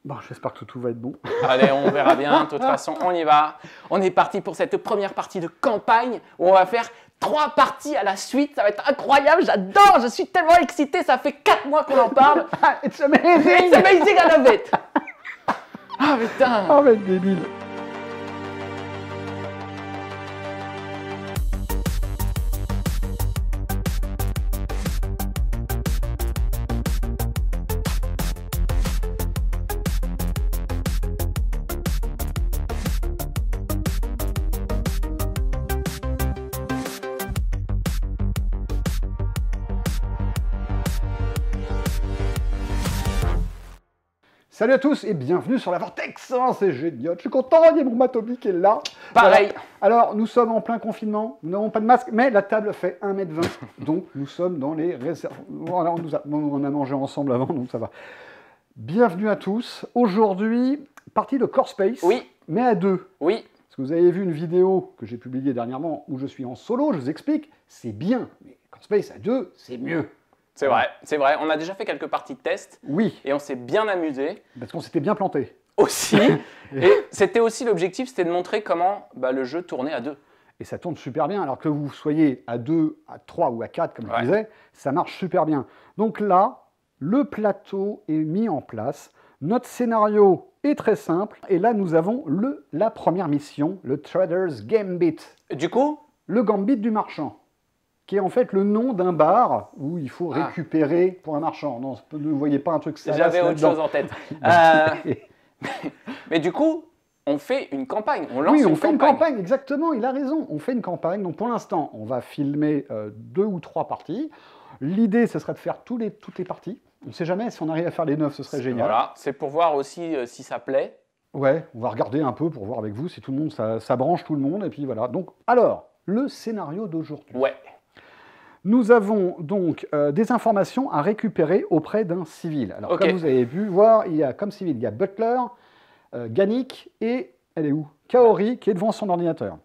Bon, j'espère que tout va être bon. Allez, on verra bien. De toute façon, on y va. On est parti pour cette première partie de campagne où on va faire 3 parties à la suite. Ça va être incroyable. J'adore. Je suis tellement excité. Ça fait 4 mois qu'on en parle. It's amazing! It's amazing, I love it. Ah putain. Oh, mais débile! Salut à tous et bienvenue sur la Vortex, c'est génial, je suis content, il y a mon Matobi qui est là. Pareil. Voilà. Alors, nous sommes en plein confinement, nous n'avons pas de masque, mais la table fait 1,20 m, donc nous sommes dans les réserves. Voilà, on a mangé ensemble avant, donc ça va. Bienvenue à tous. Aujourd'hui, partie de Core Space, Oui. mais à deux. Oui. Parce que vous avez vu une vidéo que j'ai publiée dernièrement où je suis en solo, je vous explique, c'est bien, mais Core Space à deux, c'est mieux. C'est vrai, c'est vrai. On a déjà fait quelques parties de test. Oui. Et on s'est bien amusé. Parce qu'on s'était bien planté. Aussi. Et c'était aussi l'objectif, c'était de montrer comment le jeu tournait à 2. Et ça tourne super bien, alors que vous soyez à 2, à 3 ou à 4, comme je disais, ça marche super bien. Donc là, le plateau est mis en place. Notre scénario est très simple. Et là, nous avons la première mission, le Trader's Gambit. Du coup, le Gambit du marchand, qui est en fait le nom d'un bar où il faut récupérer pour un marchand. Non, ne voyez pas un truc salace. J'avais autre chose en tête. Mais du coup, on fait une campagne. On lance on fait une campagne, exactement, il a raison. On fait une campagne. Donc pour l'instant, on va filmer 2 ou 3 parties. L'idée, ce serait de faire toutes les parties. On ne sait jamais, si on arrive à faire les 9, ce serait génial. Voilà, c'est pour voir aussi si ça plaît. Ouais, on va regarder un peu pour voir avec vous si tout le monde, ça branche tout le monde. Et puis voilà. Donc, alors, le scénario d'aujourd'hui. Ouais. Nous avons donc des informations à récupérer auprès d'un civil. Alors, comme vous avez pu voir, il y a comme civil, il y a Butler, Gannick et, elle est où? Kaori, qui est devant son ordinateur.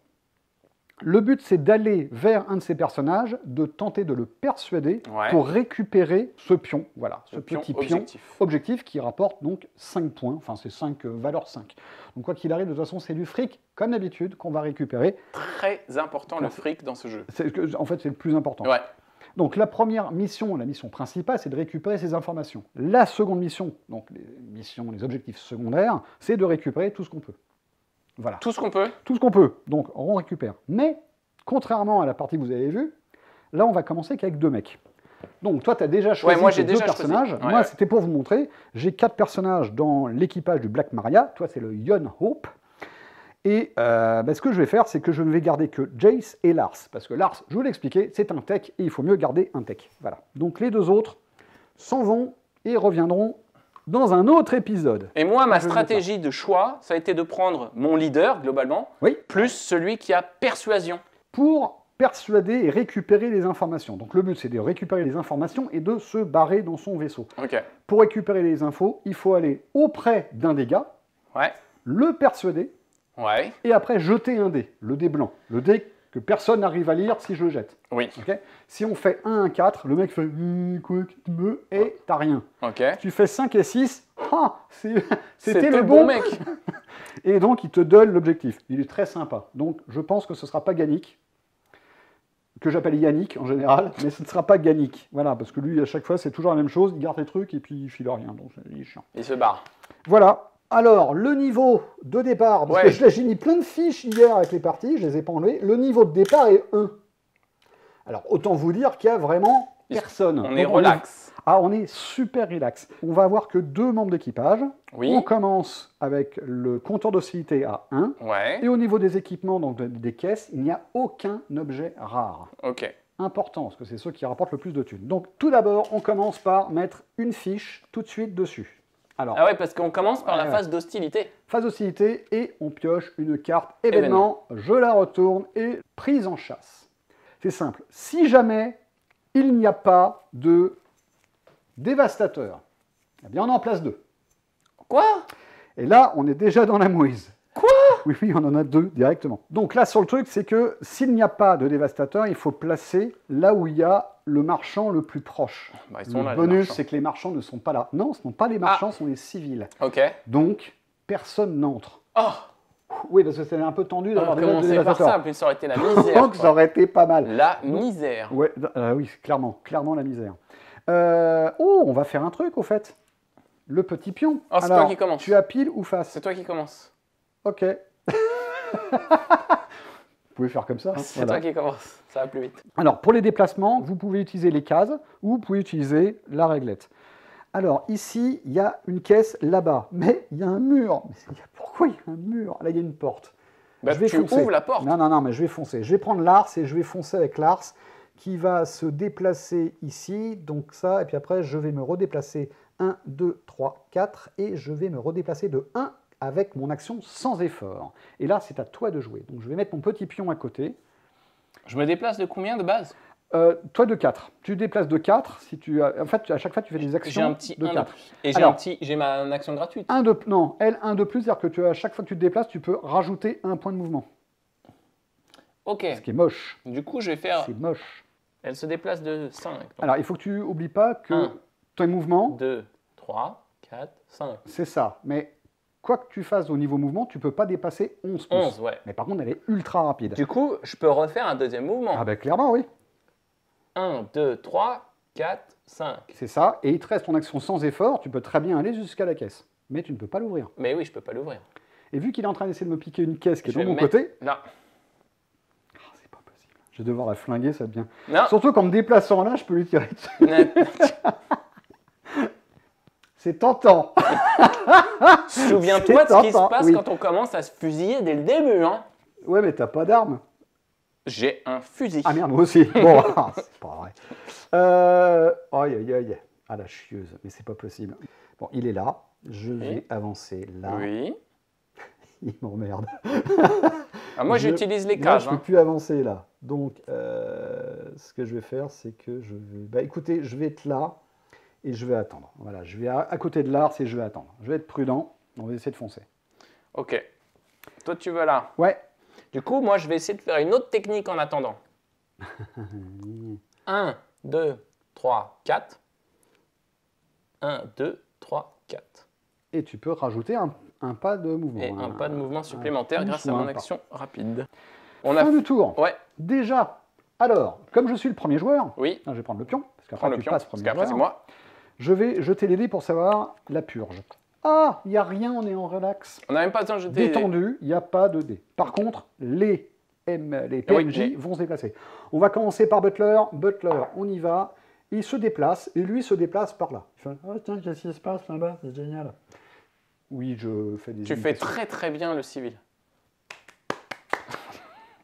Le but, c'est d'aller vers un de ces personnages, de tenter de le persuader pour récupérer ce pion. Voilà, ce petit pion objectif qui rapporte donc 5 points, enfin c'est 5 valeurs 5. Donc quoi qu'il arrive, de toute façon, c'est du fric, comme d'habitude, qu'on va récupérer. Très important le fric dans ce jeu. En fait, c'est le plus important. Ouais. Donc la première mission, la mission principale, c'est de récupérer ces informations. La seconde mission, donc les objectifs secondaires, c'est de récupérer tout ce qu'on peut. Voilà. Tout ce qu'on peut? Tout ce qu'on peut. Donc, on récupère. Mais, contrairement à la partie que vous avez vue, là, on va commencer qu'avec 2 mecs. Donc, toi, tu as déjà choisi moi, j'ai deux personnages. Moi, c'était pour vous montrer. J'ai 4 personnages dans l'équipage du Black Maria. Toi, c'est le Yon Hope. Et ce que je vais faire, c'est que je ne vais garder que Jace et Lars. Parce que Lars, je vous l'ai expliqué, c'est un tech et il faut mieux garder un tech. Voilà. Donc, les 2 autres s'en vont et reviendront dans un autre épisode. Et moi, ma stratégie de choix, ça a été de prendre mon leader, globalement, plus celui qui a persuasion. Pour persuader et récupérer les informations. Donc le but, c'est de récupérer les informations et de se barrer dans son vaisseau. Pour récupérer les infos, il faut aller auprès d'un des gars, le persuader, et après jeter un dé, le dé blanc. Le dé que personne n'arrive à lire si je le jette. Si on fait 1, 1, 4, le mec fait quoi que tu veux et t'as rien. Tu fais 5 et 6, c'était le bon mec. Et donc il te donne l'objectif. Il est très sympa. Donc je pense que ce ne sera pas Gannick, que j'appelle Yannick en général, mais ce ne sera pas Gannick. Voilà, parce que lui à chaque fois c'est toujours la même chose, il garde les trucs et puis il file rien. Donc il est chiant. Il se barre. Voilà. Alors, le niveau de départ, parce que j'ai mis plein de fiches hier avec les parties, je ne les ai pas enlevées, le niveau de départ est 1. Alors, autant vous dire qu'il n'y a vraiment personne. On est relax. On est super relax. On va avoir que 2 membres d'équipage. On commence avec le compteur d'hostilité à 1. Et au niveau des équipements, donc des caisses, il n'y a aucun objet rare. Important, parce que c'est ceux qui rapportent le plus de thunes. Donc, tout d'abord, on commence par mettre une fiche tout de suite dessus. Alors, parce qu'on commence par la phase d'hostilité. Phase d'hostilité, et on pioche une carte événement, je la retourne, et prise en chasse. C'est simple. Si jamais il n'y a pas de dévastateur, eh bien on en place 2. Quoi? Et là, on est déjà dans la mouise. Quoi? Oui, on en a 2 directement. Donc là, sur le truc, c'est que s'il n'y a pas de dévastateur, il faut placer là où il y a le marchand le plus proche. Bah, ils sont là, le les bonus, marchands. c'est que les marchands ne sont pas là. Non, ce ne sont pas les marchands, ce sont les civils. Ok. Donc, personne n'entre. Oh, Oui, parce que c'était un peu tendu d'avoir des commencer par ça, en plus ça aurait été la misère. Donc, ça quoi. aurait été pas mal. La misère. Ouais, oui, clairement la misère. On va faire un truc, au fait. Le petit pion. Oh, c'est toi qui commence. Tu as pile ou face? C'est toi qui commence. Ok. Vous pouvez faire comme ça. Hein, C'est toi qui commence. Ça va plus vite. Alors, pour les déplacements, vous pouvez utiliser les cases ou vous pouvez utiliser la réglette. Alors, ici, il y a une caisse là-bas, mais il y a un mur. Pourquoi il y a un mur? Là, il y a une porte. Bah, je vais tu foncer. ouvres la porte. Non, mais je vais foncer. Je vais prendre l'Ars et je vais foncer avec l'Ars qui va se déplacer ici. Donc ça, et puis après, je vais me redéplacer 1, 2, 3, 4 et je vais me redéplacer de 1 avec mon action sans effort. Et là, c'est à toi de jouer. Donc je vais mettre mon petit pion à côté. Je me déplace de combien de base? Toi de 4. Tu déplaces de 4. Si tu as... En fait, à chaque fois, tu fais des actions J'ai un petit de 1 4. de plus. Et j'ai ma action gratuite. Non, elle, 1 de plus, c'est-à-dire que à chaque fois que tu te déplaces, tu peux rajouter un point de mouvement. Ok. Ce qui est moche. Du coup, je vais faire... C'est moche. Elle se déplace de 5. Donc. Alors, il faut que tu n'oublies pas que 1, ton mouvement, 2, 3, 4, 5. c'est ça. Mais quoi que tu fasses au niveau mouvement, tu ne peux pas dépasser 11 pouces. 11, ouais. Mais par contre, elle est ultra rapide. Du coup, je peux refaire un deuxième mouvement. Ah ben clairement, oui. 1, 2, 3, 4, 5. C'est ça. Et il te reste ton action sans effort. Tu peux très bien aller jusqu'à la caisse. Mais tu ne peux pas l'ouvrir. Mais oui, je peux pas l'ouvrir. Et vu qu'il est en train d'essayer de me piquer une caisse qui est Je de vais mon mettre- côté, Non. c'est pas possible. Je vais devoir la flinguer, ça devient... Non. Surtout qu'en me déplaçant là, je peux lui tirer dessus. C'est tentant. Souviens-toi de C'est ce qui se tentant, passe oui. quand on commence à se fusiller dès le début. Hein. Ouais, mais t'as pas d'arme. J'ai un fusil. Ah merde, moi aussi. Bon, c'est pas vrai. Aïe, aïe, aïe. Ah la chieuse, mais c'est pas possible. Bon, il est là. Je vais avancer là. Oui. Il m'emmerde. Ah, moi, j'utilise les Moi, cases. je ne peux plus avancer là. Donc, ce que je vais faire, c'est que je vais... Bah écoutez, je vais être là et je vais attendre. Voilà, je vais à côté de l'Ars et je vais attendre. Je vais être prudent. On va essayer de foncer. Ok. Toi, tu veux là. Ouais. Du coup, moi, je vais essayer de faire une autre technique en attendant. 1, 2, 3, 4. 1, 2, 3, 4. Et tu peux rajouter un pas de mouvement. Et un pas de mouvement supplémentaire pouce grâce ou à un mon pas. action rapide. Fin du tour. Ouais, Déjà. Alors, comme je suis le premier joueur, oui. je vais prendre le pion, parce Prends qu'après le tu pion, passes parce premier qu'après, c'est joueur. moi. Je vais jeter les dés pour savoir la purge. Ah, il n'y a rien, on est en relax. On n'a même pas besoin de jeter les dés. Détendu, il n'y a pas de dés. Par contre, les oui, PNJ vont se déplacer. On va commencer par Butler. Butler, on y va. Il se déplace, et lui se déplace par là. Il fait, oh tiens, qu'est-ce qui se passe là-bas? C'est génial. Oui, je fais des Tu fais imitations. très très bien le civil.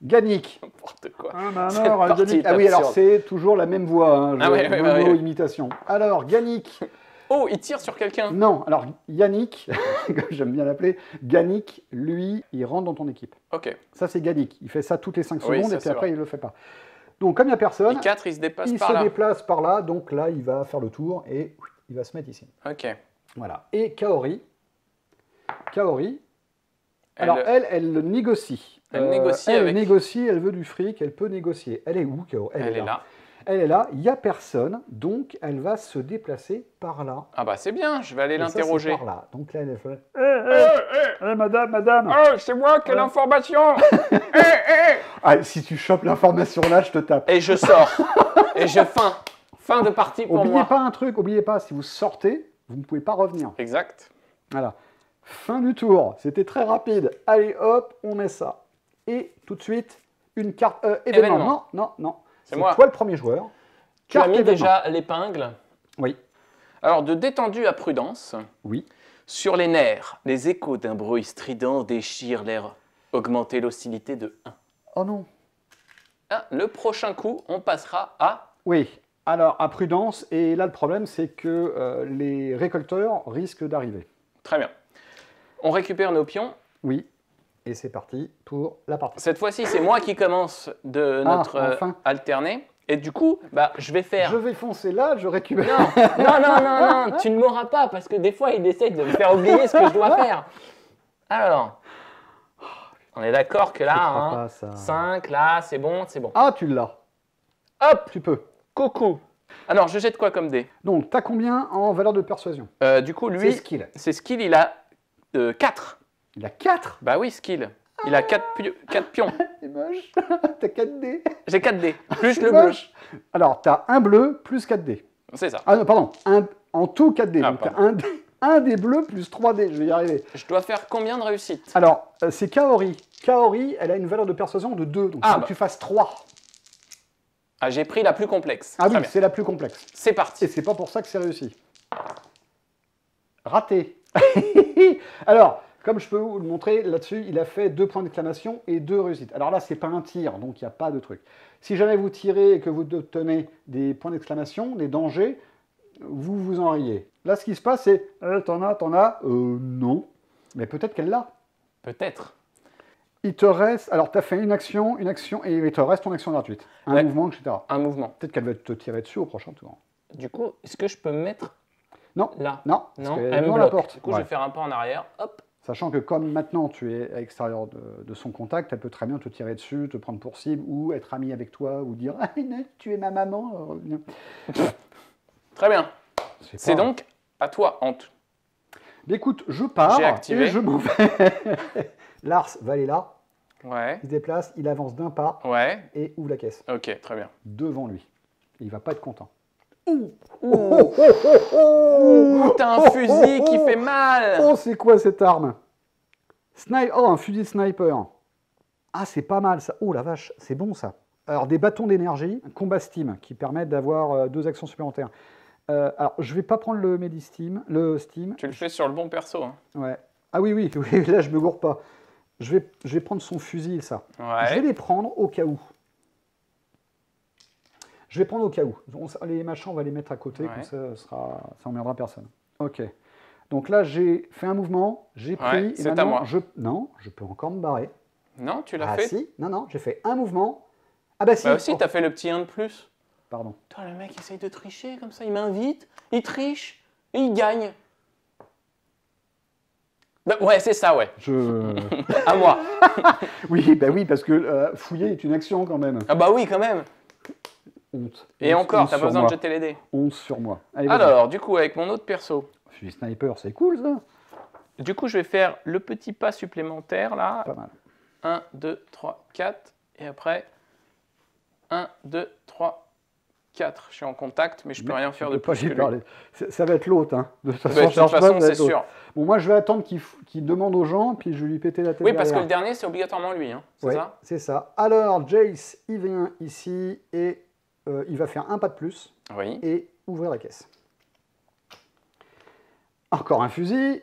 Gannick. N'importe quoi. Ah, bah Cette alors, partie Gannick. est Ah oui, alors absurde. c'est toujours la même voix. Hein, Ah ouais, ouais, ouais. imitation. Alors, Gannick. Oh, il tire sur quelqu'un. Non, alors Yannick, comme j'aime bien l'appeler, Gannick, lui, il rentre dans ton équipe. Ok. Ça, c'est Gannick. Il fait ça toutes les 5 Oui, secondes ça, et puis c'est après, vrai. il ne le fait pas. Donc, comme il n'y a personne, Et 4, il se dépasse il par se là. déplace par là. Donc là, il va faire le tour et il va se mettre ici. Ok. Voilà. Et Kaori. Kaori. Elle- Alors, elle négocie. Elle négocie elle avec- négocie, elle veut du fric, elle peut négocier. Elle est où, Kaori? Elle est là. Elle est là, il n'y a personne, donc elle va se déplacer par là. Ah bah c'est bien, je vais aller Et ça, c'est l'interroger. par là. Donc là, elle fait... madame Oh, c'est moi, quelle information. Ah, si tu chopes l'information là, je te tape. Et je sors. Et je fin. Fin de partie pour Oubliez moi. pas un truc, oubliez pas, si vous sortez, vous ne pouvez pas revenir. Exact. Voilà. Fin du tour, c'était très rapide. Allez hop, on met ça. Et tout de suite, une carte événement. Événement. Non. C'est moi. toi le premier joueur. Tu as Carte mis événement. déjà l'épingle. Oui. Alors, de détendu à prudence, Oui. sur les nerfs, les échos d'un bruit strident déchirent l'air. Augmenter l'hostilité de 1. Oh non. Ah, le prochain coup, on passera à... Oui. Alors, à prudence, et là le problème, c'est que les récolteurs risquent d'arriver. Très bien. On récupère nos pions. Oui. Et c'est parti pour la partie. Cette fois-ci, c'est moi qui commence de notre enfin. alterné. Et du coup, bah, je vais faire... Je vais foncer là, je récupère. Non, tu ne m'auras pas, parce que des fois, il essaye de me faire oublier ce que je dois faire. Alors, on est d'accord que là, Je crois hein, pas, ça. 5, là, c'est bon. Ah, tu l'as. Hop, Tu peux. Coucou. Alors, je jette quoi comme dé? Donc, tu as combien en valeur de persuasion? Du coup, lui, c'est skill, il a 4. Il a 4? Bah oui, skill. Il a 4 pions. C'est moche. T'as 4 dés. J'ai 4 dés, plus le bleu. Alors, tu as un bleu plus 4 dés. C'est ça. Ah non, pardon. En tout, 4 dés. Ah, donc, un des bleus plus 3 dés. Je vais y arriver. Je dois faire combien de réussites? Alors, c'est Kaori. Kaori, elle a une valeur de persuasion de 2. Donc, il faut que tu fasses 3. Ah, j'ai pris la plus complexe. Ah oui, c'est la plus complexe. C'est parti. Et c'est pas pour ça que c'est réussi. Raté. Alors, comme je peux vous le montrer, là-dessus, il a fait 2 points d'exclamation et 2 réussites. Alors là, c'est pas un tir, donc il n'y a pas de truc. Si jamais vous tirez et que vous obtenez des points d'exclamation, des dangers, vous vous en riez. Là, ce qui se passe, c'est t'en as non. Mais peut-être qu'elle l'a. Peut-être. Il te reste. Alors, tu as fait une action, et il te reste ton action gratuite. Un mouvement, etc. Un mouvement. Peut-être qu'elle va te tirer dessus au prochain tour. Du coup, est-ce que je peux me mettre non. Là? Non. Non, elle me la porte. Du coup, je vais faire un pas en arrière. Hop. Sachant que comme maintenant tu es à l'extérieur de son contact, elle peut très bien te tirer dessus, te prendre pour cible, ou être amie avec toi, ou dire « Ah, tu es ma maman !» Très bien. C'est donc à toi, Ante. Mais écoute, je pars et je m'en vais. Lars va aller là. Ouais. Il se déplace, il avance d'un pas et ouvre la caisse. Ok, très bien. Devant lui. Et il va pas être content. T'as un fusil qui fait mal. Oh, c'est quoi cette arme? Oh, un fusil sniper. Ah, c'est pas mal ça. Oh la vache, c'est bon ça. Alors, des bâtons d'énergie, un combat Steam, qui permettent d'avoir 2 actions supplémentaires. Alors, je vais pas prendre le Steam. Tu le fais sur le bon perso. Hein. Ouais. Ah oui, là, je me gourre pas. Je vais prendre son fusil, ça. Ouais. Je vais les prendre au cas où. Je vais prendre au cas où. Les machins, on va les mettre à côté, comme ça emmerdera personne. Ok. Donc là, j'ai fait un mouvement, j'ai pris... c'est à moi. Non, je peux encore me barrer. Non, tu l'as fait? Si, non, j'ai fait un mouvement. Ah bah si. Bah aussi, t'as fait le petit 1 de plus. Pardon. Toi, le mec essaye de tricher comme ça, il m'invite, il triche, et il gagne. Bah, ouais, c'est ça, ouais. À moi. oui, parce que fouiller est une action quand même. Ah bah oui, quand même. Honte. Et encore, t'as pas besoin de jeter les dés. Honte sur moi. Allez, alors, du coup, avec mon autre perso. Je suis sniper, c'est cool ça. Du coup, je vais faire le petit pas supplémentaire là. Pas mal. 1, 2, 3, 4. Et après, 1, 2, 3, 4. Je suis en contact, mais je peux rien faire de plus que lui. Ça va être l'autre. Hein. De toute façon, c'est sûr. Bon, moi, je vais attendre qu'il demande aux gens, puis je vais lui péter la tête. Oui, parce que le dernier, c'est obligatoirement lui. Hein. C'est ça? C'est ça. Alors, Jace, il vient ici et il va faire un pas de plus. Oui. Et ouvrir la caisse. Encore un fusil.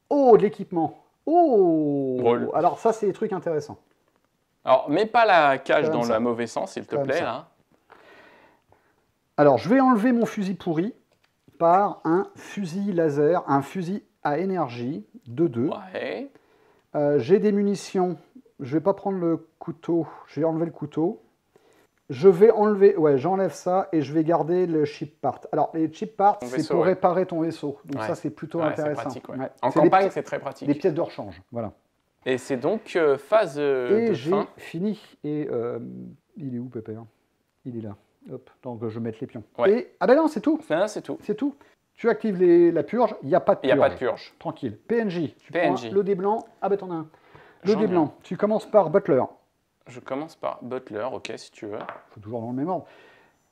Oh, de l'équipement. Oh Drôle. Alors ça, c'est des trucs intéressants. Alors, mets pas la cage dans le mauvais sens, s'il te plaît. Là. Alors, je vais enlever mon fusil pourri par un fusil laser, un fusil à énergie de 2. Ouais. J'ai des munitions. Je vais pas prendre le couteau. Je vais enlever le couteau. Je vais enlever, j'enlève ça et je vais garder le chip part. Alors, les chip parts, c'est pour réparer ton vaisseau. Donc ça, c'est plutôt intéressant. Pratique, en campagne, c'est très pratique. Des pièces de rechange, voilà. Et c'est donc phase de fin. Et j'ai fini. Et il est où, Pépère? Il est là. Hop, donc je vais mettre les pions. Ouais. Et, ah ben non, c'est tout. C'est tout. C'est tout. Tu actives la purge, il n'y a pas de purge. Il n'y a pas de purge. Tranquille. PNJ. Tu PNJ. prends le dé blanc. Ah ben t'en as un. Le dé blanc. Tu commences par Butler. Je commence par Butler, ok, si tu veux. Il faut toujours dans le même ordre.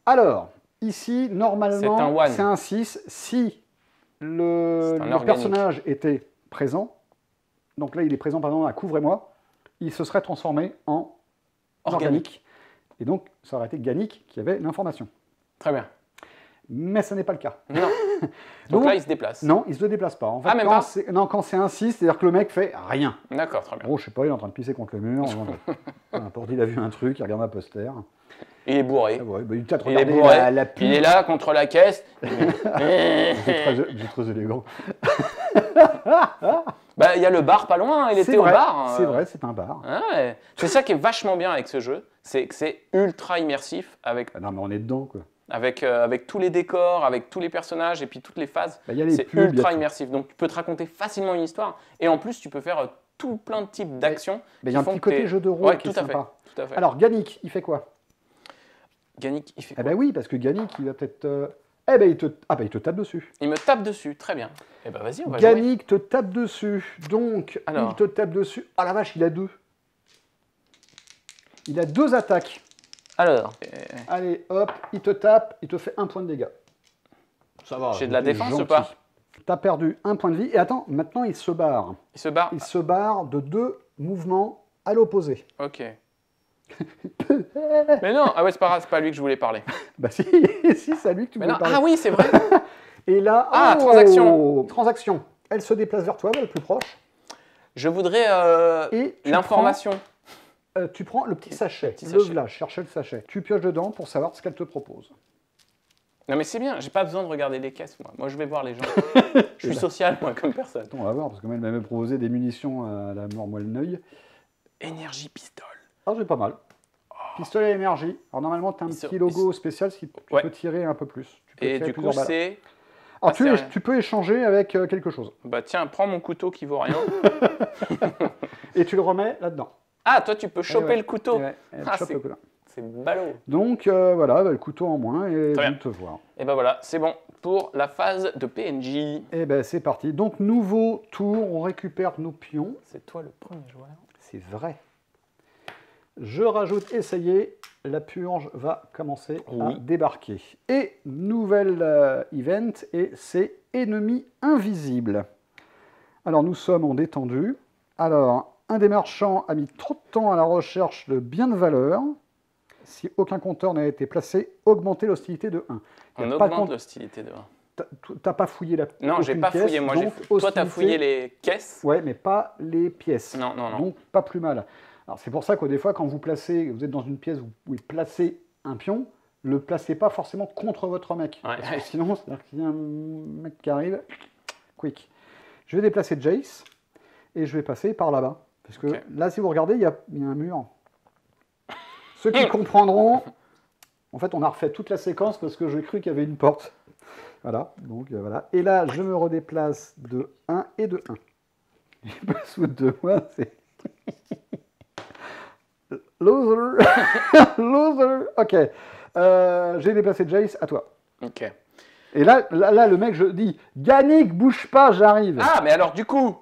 Alors, ici, normalement, c'est un 6. Si le personnage était présent, donc là, il est présent, par exemple, à Couvrez-moi, il se serait transformé en organique. Et donc, ça aurait été Gannick qui avait l'information. Très bien. Mais ce n'est pas le cas. Non. donc là, il se déplace. Non, il ne se déplace pas. En fait, même pas. Quand c'est un 6, c'est-à-dire que le mec fait rien. D'accord, très bien. Oh, je sais pas, il est en train de pisser contre le mur. N'importe, il a vu un truc, il regarde un poster. Il est bourré. Ah ouais, il est bourré. La pub. Il est là, contre la caisse. C'est très élégant. Bah, il y a le bar pas loin, il était au bar. C'est vrai, c'est un bar. Ouais. C'est ça qui est vachement bien avec ce jeu, c'est que c'est ultra immersif avec... Ah non, mais on est dedans, quoi. Avec tous les décors, avec tous les personnages et puis toutes les phases. Bah, c'est ultra immersif. Donc tu peux te raconter facilement une histoire et en plus tu peux faire tout plein de types d'actions. Il y a un petit côté jeu de rôle qui est sympa. Tout à fait. Alors Gannick, il fait quoi? Ganik, il fait Eh quoi? ben oui, parce que Ganik, il va peut-être... Eh ben, il te tape dessus. Il me tape dessus, très bien. Eh ben vas-y, on va jouer. Ganik te tape dessus. Donc, Alors. il te tape dessus. Ah la vache, il a 2. Il a 2 attaques. Alors. Allez, hop, il te tape, il te fait 1 point de dégâts. Ça va. J'ai de la t'es défense gentil. ou pas? T'as perdu 1 point de vie. Et attends, maintenant, il se barre. Il se barre. Il se barre de 2 mouvements à l'opposé. Ok. Mais non, ah ouais, c'est pas grave, c'est pas à lui que je voulais parler. Bah si, si, c'est à lui que tu Mais voulais non, parler. ah oui, c'est vrai. Et là, Ah, transaction. Transaction. Elle se déplace vers toi, elle est plus proche. Je voudrais Et tu l'information. tu prends le petit sachet. petit Le sachet. là, cherchez le sachet. Tu pioches dedans pour savoir ce qu'elle te propose. Non mais c'est bien, j'ai pas besoin de regarder les caisses moi. Moi je vais voir les gens. Je suis social moi comme personne. Attends, on va voir, parce que moi, elle m'a même proposé des munitions à la mort moelle-neuil. Énergie pistole. Ah, j'ai pas mal. Pistolet énergie. Alors normalement, tu as un petit logo spécial si tu Ouais. peux tirer un peu plus. Tu peux Et tirer du coup plusieurs balles. c'est... Alors c'est rien. tu peux échanger avec quelque chose. Bah tiens, prends mon couteau qui vaut rien. Et tu le remets là-dedans. Ah, toi tu peux choper ouais. le couteau. Ouais, elle Ah, chope c'est- le couteau. C'est ballot. Donc voilà, bah, le couteau en moins et Très vient bien. de te voir. Et ben voilà, c'est bon pour la phase de PNJ. Et ben c'est parti. Donc nouveau tour, on récupère nos pions. C'est toi le premier joueur. C'est vrai. Je rajoute essayer. La purge va commencer à Oui. débarquer. Et nouvelle event, et c'est ennemi invisible. Alors nous sommes en détendu. Alors, un des marchands a mis trop de temps à la recherche de biens de valeur. Si aucun compteur n'a été placé, augmentez l'hostilité de 1. On Y a pas de augmente compte- l'hostilité de 1. T'as pas fouillé la Non, j'ai aucune pas pièce, fouillé. Moi, donc toi, t'as hostilité- fouillé les caisses. Ouais, mais pas les pièces. Non, non, non. Donc pas plus mal. Alors c'est pour ça que des fois, quand vous placez, vous êtes dans une pièce, vous pouvez placer un pion, le placez pas forcément contre votre mec. Ouais. Parce que sinon, c'est-à-dire qu'il y a un mec qui arrive, quick. Je vais déplacer Jace et je vais passer par là-bas. Parce que Ok. là, si vous regardez, il y a un mur. Ceux qui comprendront, en fait, on a refait toute la séquence parce que j'ai cru qu'il y avait une porte. Voilà, donc voilà. Et là, je me redéplace de 1 et de 1. Il peut se foutre de moi, c'est... Loser. Loser. Ok. J'ai déplacé Jace, à toi. Ok. Et là, le mec, je dis, Ganik, bouge pas, j'arrive. Ah, mais alors du coup,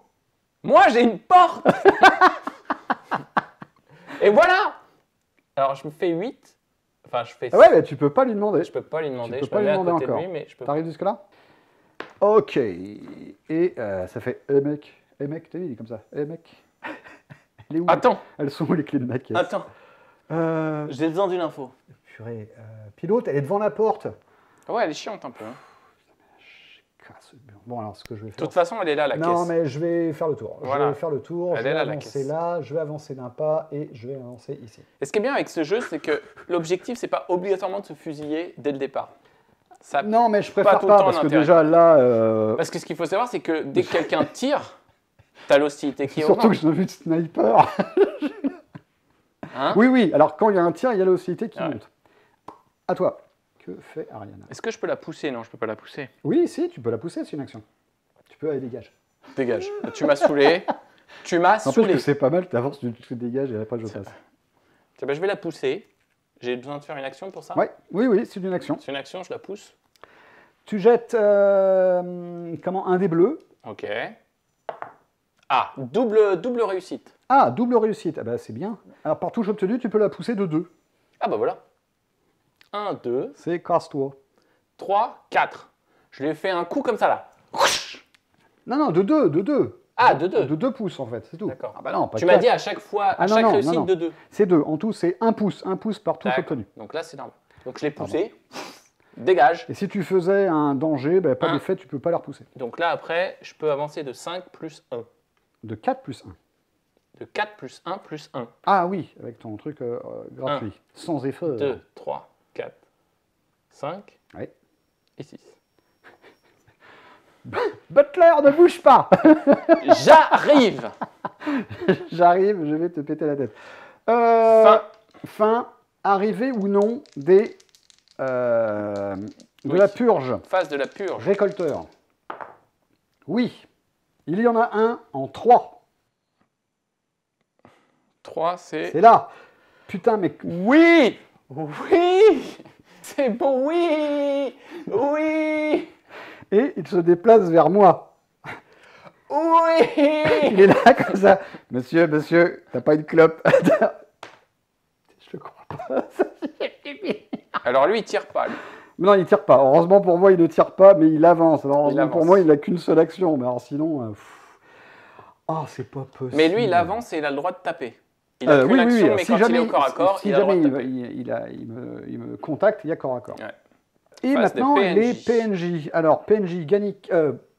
moi j'ai une porte. Et voilà. Alors je me fais 8. Enfin, je fais... Ah ouais, mais tu peux pas lui demander. Je peux pas lui demander. peux Je pas me lui mets à demander côté encore. de lui, mais je peux pas. T'arrives jusque-là? Ok. Et ça fait, mec, t'as vu, il est comme ça. Mec. Elle est où? Attends, Elles sont où les clés de ma caisse? attends. J'ai besoin d'une info. Purée, pilote, elle est devant la porte. Ouais, elle est chiante un peu. hein. Casse le mur. Bon, alors ce que je vais De faire. toute façon, elle est là, la Non, caisse. mais je vais faire le tour. Voilà. Je vais faire le tour. Elle je est vais là, la avancer caisse. là, je vais avancer d'un pas et je vais avancer ici. Et ce qui est bien avec ce jeu, c'est que l'objectif, c'est pas obligatoirement de se fusiller dès le départ. Ça... Non, mais je préfère tout pas, le temps parce que l'intérêt. déjà là. Parce que ce qu'il faut savoir, c'est que dès que quelqu'un tire, t'as l'hostilité qui Surtout augmente. que je n'ai vu de sniper. Hein. Oui, oui. Alors quand il y a un tir, il y a l'hostilité qui Ouais. monte. À toi. Que fait Ariana? Est-ce que je peux la pousser? Non, je peux pas la pousser. Oui, si, tu peux la pousser, c'est une action. Tu peux aller dégage. Dégage. Tu m'as saoulé. Tu m'as N'empêche saoulé. que c'est pas mal, tu avances, tu dégages et après je passe. Tiens, ben, je vais la pousser. J'ai besoin de faire une action pour ça. Ouais, oui, oui, c'est une action. C'est une action, je la pousse. Tu jettes comment, un dé bleu. Ok. Ah, double réussite. Ah, double réussite. Ah bah, c'est bien. Alors par touche obtenue, tu peux la pousser de 2. Ah bah voilà. 1, 2, C'est casse-toi. 3, 4. Je lui ai fait un coup comme ça là. Non, non, de 2, de 2. Ah, de 2. De 2 pouces en fait, c'est tout. D'accord. Ah bah non, pas Tu de m'as quatre. dit à chaque fois, à Ah non, chaque non, réussite non, non. de 2. C'est 2. En tout, c'est 1 pouce par touche D'accord. obtenue. Donc là, c'est normal. Donc je l'ai poussé. Dégage. Et si tu faisais un danger, bah, pas Un. de fait, tu peux pas la repousser. Donc là, après, je peux avancer de 5 plus 1. De 4 plus 1. De 4 plus 1 plus 1. Ah oui, avec ton truc gratuit. Sans effort. 2, 3, 4, 5 Ouais. et 6. Butler, ne bouge pas. J'arrive. J'arrive, je vais te péter la tête. Fin. Arrivée ou non des de Oui. la purge. Phase de la purge. Récolteur. Oui. Il y en a un en 3. 3, c'est... C'est là. Putain, mais Oui. Oui. C'est bon, oui. Oui. Et il se déplace vers moi. Oui. Il est là comme ça. Monsieur, monsieur, t'as pas une clope? Je le crois pas. Alors lui, il tire pas. Lui. Non, il tire pas. Heureusement pour moi, il ne tire pas, mais il avance. Alors, heureusement pour moi, il n'a qu'une seule action. Mais alors sinon, oh, c'est pas possible. Mais lui, il avance et il a le droit de taper. Il a qu'une action, mais si quand jamais, il est au corps à corps, si il a le droit jamais de taper. il me contacte, il y a corps à corps. Ouais. Et Phase maintenant, de les PNJ. Alors, PNJ, Gannick...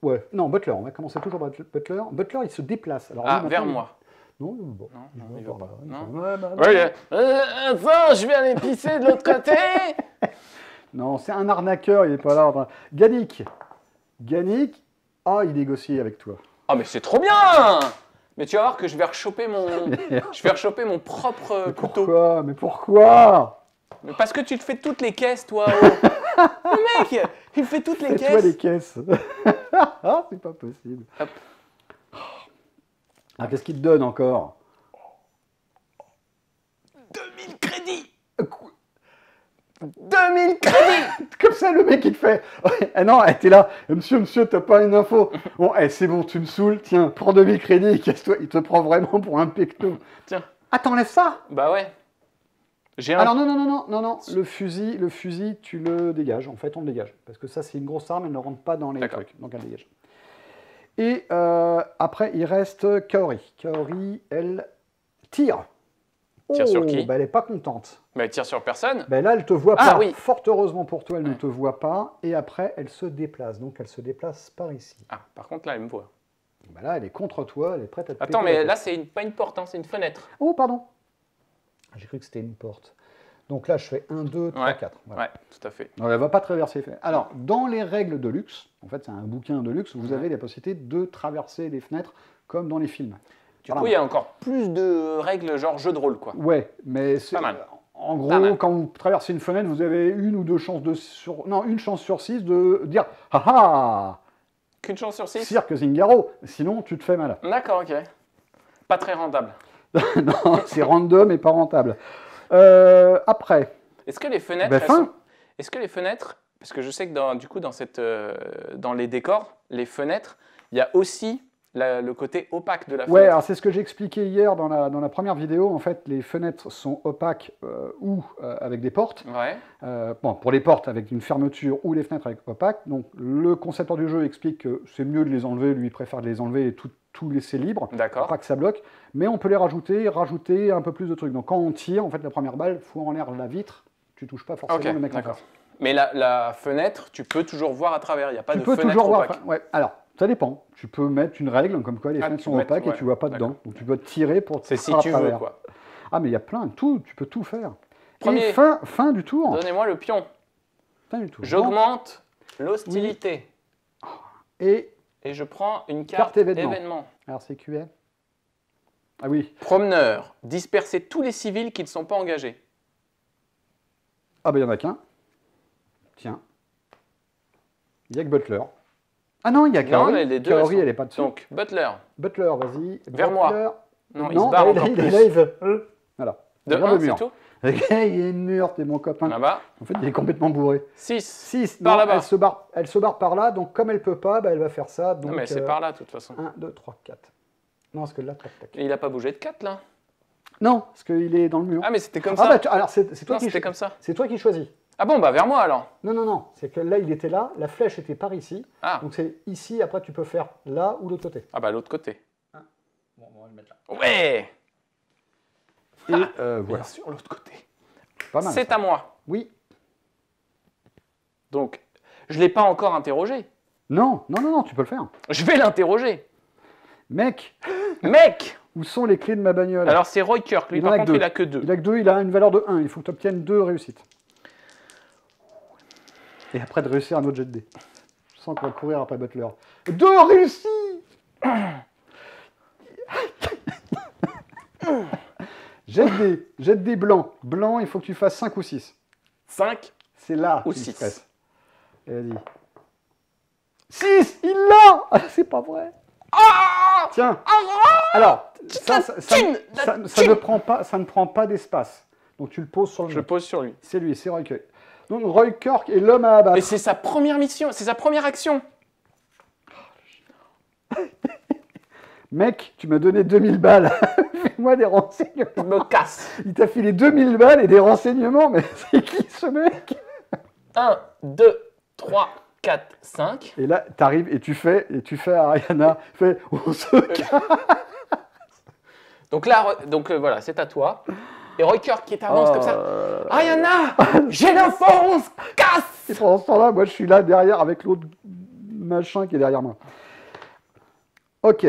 ouais, non, Butler. On va commencer toujours par Butler. Butler, il se déplace. Alors, Ah, lui, vers maintenant, moi. Non, bon. Non, il va pas. Non. Ouais, Attends, je vais aller pisser de l'autre côté. non, c'est un arnaqueur, il n'est pas là. Gannick. Gannick, ah, il négocie avec toi. Ah, mais c'est trop bien. Mais tu vas voir que je vais rechoper mon propre couteau. Pourquoi? Mais pourquoi? Mais parce que tu te fais toutes les caisses, toi. Oh. Le mec, il fait toutes les C'est caisses. toi les caisses. Ah, c'est pas possible. Hop. Ah, qu'est-ce qu'il te donne encore? 2000 crédits. 2000 crédits. Comme ça, le mec, il te fait. Ah non, t'es là. Monsieur, t'as pas une info. Bon, c'est bon, tu me saoules. Tiens, prends 2000 crédits. Casse-toi. Il te prend vraiment pour un pecto. Tiens. Ah, t'enlèves ça? Bah ouais. Alors non. Le fusil, tu le dégages. En fait, on le dégage. Parce que ça, c'est une grosse arme. Elle ne rentre pas dans les trucs. Donc, elle dégage. Et après, il reste Kaori. Kaori, elle tire. Tire sur qui? Bah, elle n'est pas contente. Mais elle tire sur personne. Bah, là, elle ne te voit Ah, pas. oui. Fort heureusement pour toi, elle ne te voit pas. Et après, elle se déplace. Donc, elle se déplace par ici. Ah, par contre, là, elle me voit. Bah, là, elle est contre toi. Elle est prête à te Attends, péter la mais tête. là, c'est pas une porte, hein, c'est une fenêtre. Oh, pardon. J'ai cru que c'était une porte. Donc là, je fais 1, 2, 3, 4. Voilà. Ouais, tout à fait. Donc, elle ne va pas traverser les fenêtres. Alors, dans les règles de luxe, en fait, c'est un bouquin de luxe, vous avez la possibilité de traverser les fenêtres comme dans les films. Du coup, il y a encore plus de règles genre jeu de rôle, quoi. Ouais, mais c'est Pas mal. En gros, quand vous traversez une fenêtre, vous avez une chance sur 6 de dire « Ah ah !» Qu'une chance sur 6. Cirque Zingaro, sinon tu te fais mal. D'accord, ok. Pas très rentable. Non, c'est random et pas rentable. Après. Est-ce que les fenêtres, Est-ce que les fenêtres, parce que je sais que dans les décors, les fenêtres, il y a aussi le côté opaque de la fenêtre. Ouais, alors c'est ce que j'ai expliqué hier dans la première vidéo. En fait, les fenêtres sont opaques ou avec des portes. Ouais. Bon, pour les portes avec une fermeture ou les fenêtres avec opaques. Donc le concepteur du jeu explique que c'est mieux de les enlever. Lui, il préfère les enlever et tout laisser libre. D'accord. Pour pas que ça bloque. Mais on peut les rajouter un peu plus de trucs. Donc quand on tire, en fait, la première balle fout en l'air la vitre. Tu touches pas forcément le mec en face. Mais la fenêtre, tu peux toujours voir à travers. Il n'y a pas de fenêtre toujours opaque. Ouais. Alors, ça dépend. Tu peux mettre une règle comme quoi les fenêtres sont opaques et tu vois pas dedans. Donc tu dois tirer pour c'est si tu veux, quoi. Ah, mais il y a plein de tout. Tu peux tout faire. Premier. Et fin du tour. Donnez-moi le pion. Fin du tour. J'augmente l'hostilité. Oui. Et je prends une carte événement. Alors c'est QA. Ah oui. Promeneur. Disperser tous les civils qui ne sont pas engagés. Ah ben il n'y en a qu'un. Tiens. Il n'y a que Butler. Ah non, il y a Kaori. Non, les deux, Kaori, elle n'est pas dessus. Donc, Butler. Butler, vas-y. Vers moi. Non, il non, se barre encore plus. Là, il veut. Voilà. De 1, c'est tout. Ok, il y a une mur, t'es mon copain. Là-bas. En fait, il est complètement bourré. 6. Par là-bas. Elle se barre par là, donc comme elle peut pas, bah, elle va faire ça. Donc, non, mais c'est par là, de toute façon. 1, 2, 3, 4. Non, parce que là, tac. Et il n'a pas bougé de 4, là? Non, parce qu'il est dans le mur. Ah, mais c'était comme ça. Bah, alors, c'est toi comme ça. C'est toi qui choisis. Ah bon, bah vers moi, alors. Non. C'est que là, il était là, la flèche était par ici. Ah. Donc c'est ici, après, tu peux faire là ou l'autre côté. Ah bah l'autre côté. Ah. Bon, on va le mettre là. Ouais. Et voilà. Bien sûr, l'autre côté. Pas mal. C'est à moi. Oui. Donc, je ne l'ai pas encore interrogé. Non, tu peux le faire. Je vais l'interroger. Mec, où sont les clés de ma bagnole? Alors, c'est Roy Kirk. Lui, par contre, il a que 2. Il a que 2, il a une valeur de 1. Il faut que tu obtiennes 2 réussites. Et après de réussir un autre jet de dés. Je sens qu'on va courir après Butler. 2 réussis. Jet de dés blanc. Blanc, il faut que tu fasses 5 ou 6. 5 C'est là. ou 6. Vas-y. 6. Il l'a. C'est pas vrai. Ah. Tiens. Alors, ça ne prend pas d'espace. Donc tu le poses sur le Je le pose sur lui. C'est lui, c'est Roy Kirk. Donc Roy Kirk est l'homme à abattre. Et c'est sa première mission, c'est sa première action. Mec, tu m'as donné 2000 balles. Fais-moi des renseignements. Il me casse. Il t'a filé 2000 balles et des renseignements, mais c'est qui ce mec? 1, 2, 3, 4, 5. Et là, t'arrives et tu fais à Ariana, on se casse. Donc là, voilà, c'est à toi. Et Roy Kirk qui t'avance comme ça. Ariana, j'ai l'info, on se casse. Et pendant ce temps-là, moi, je suis là derrière avec l'autre machin qui est derrière moi. Ok.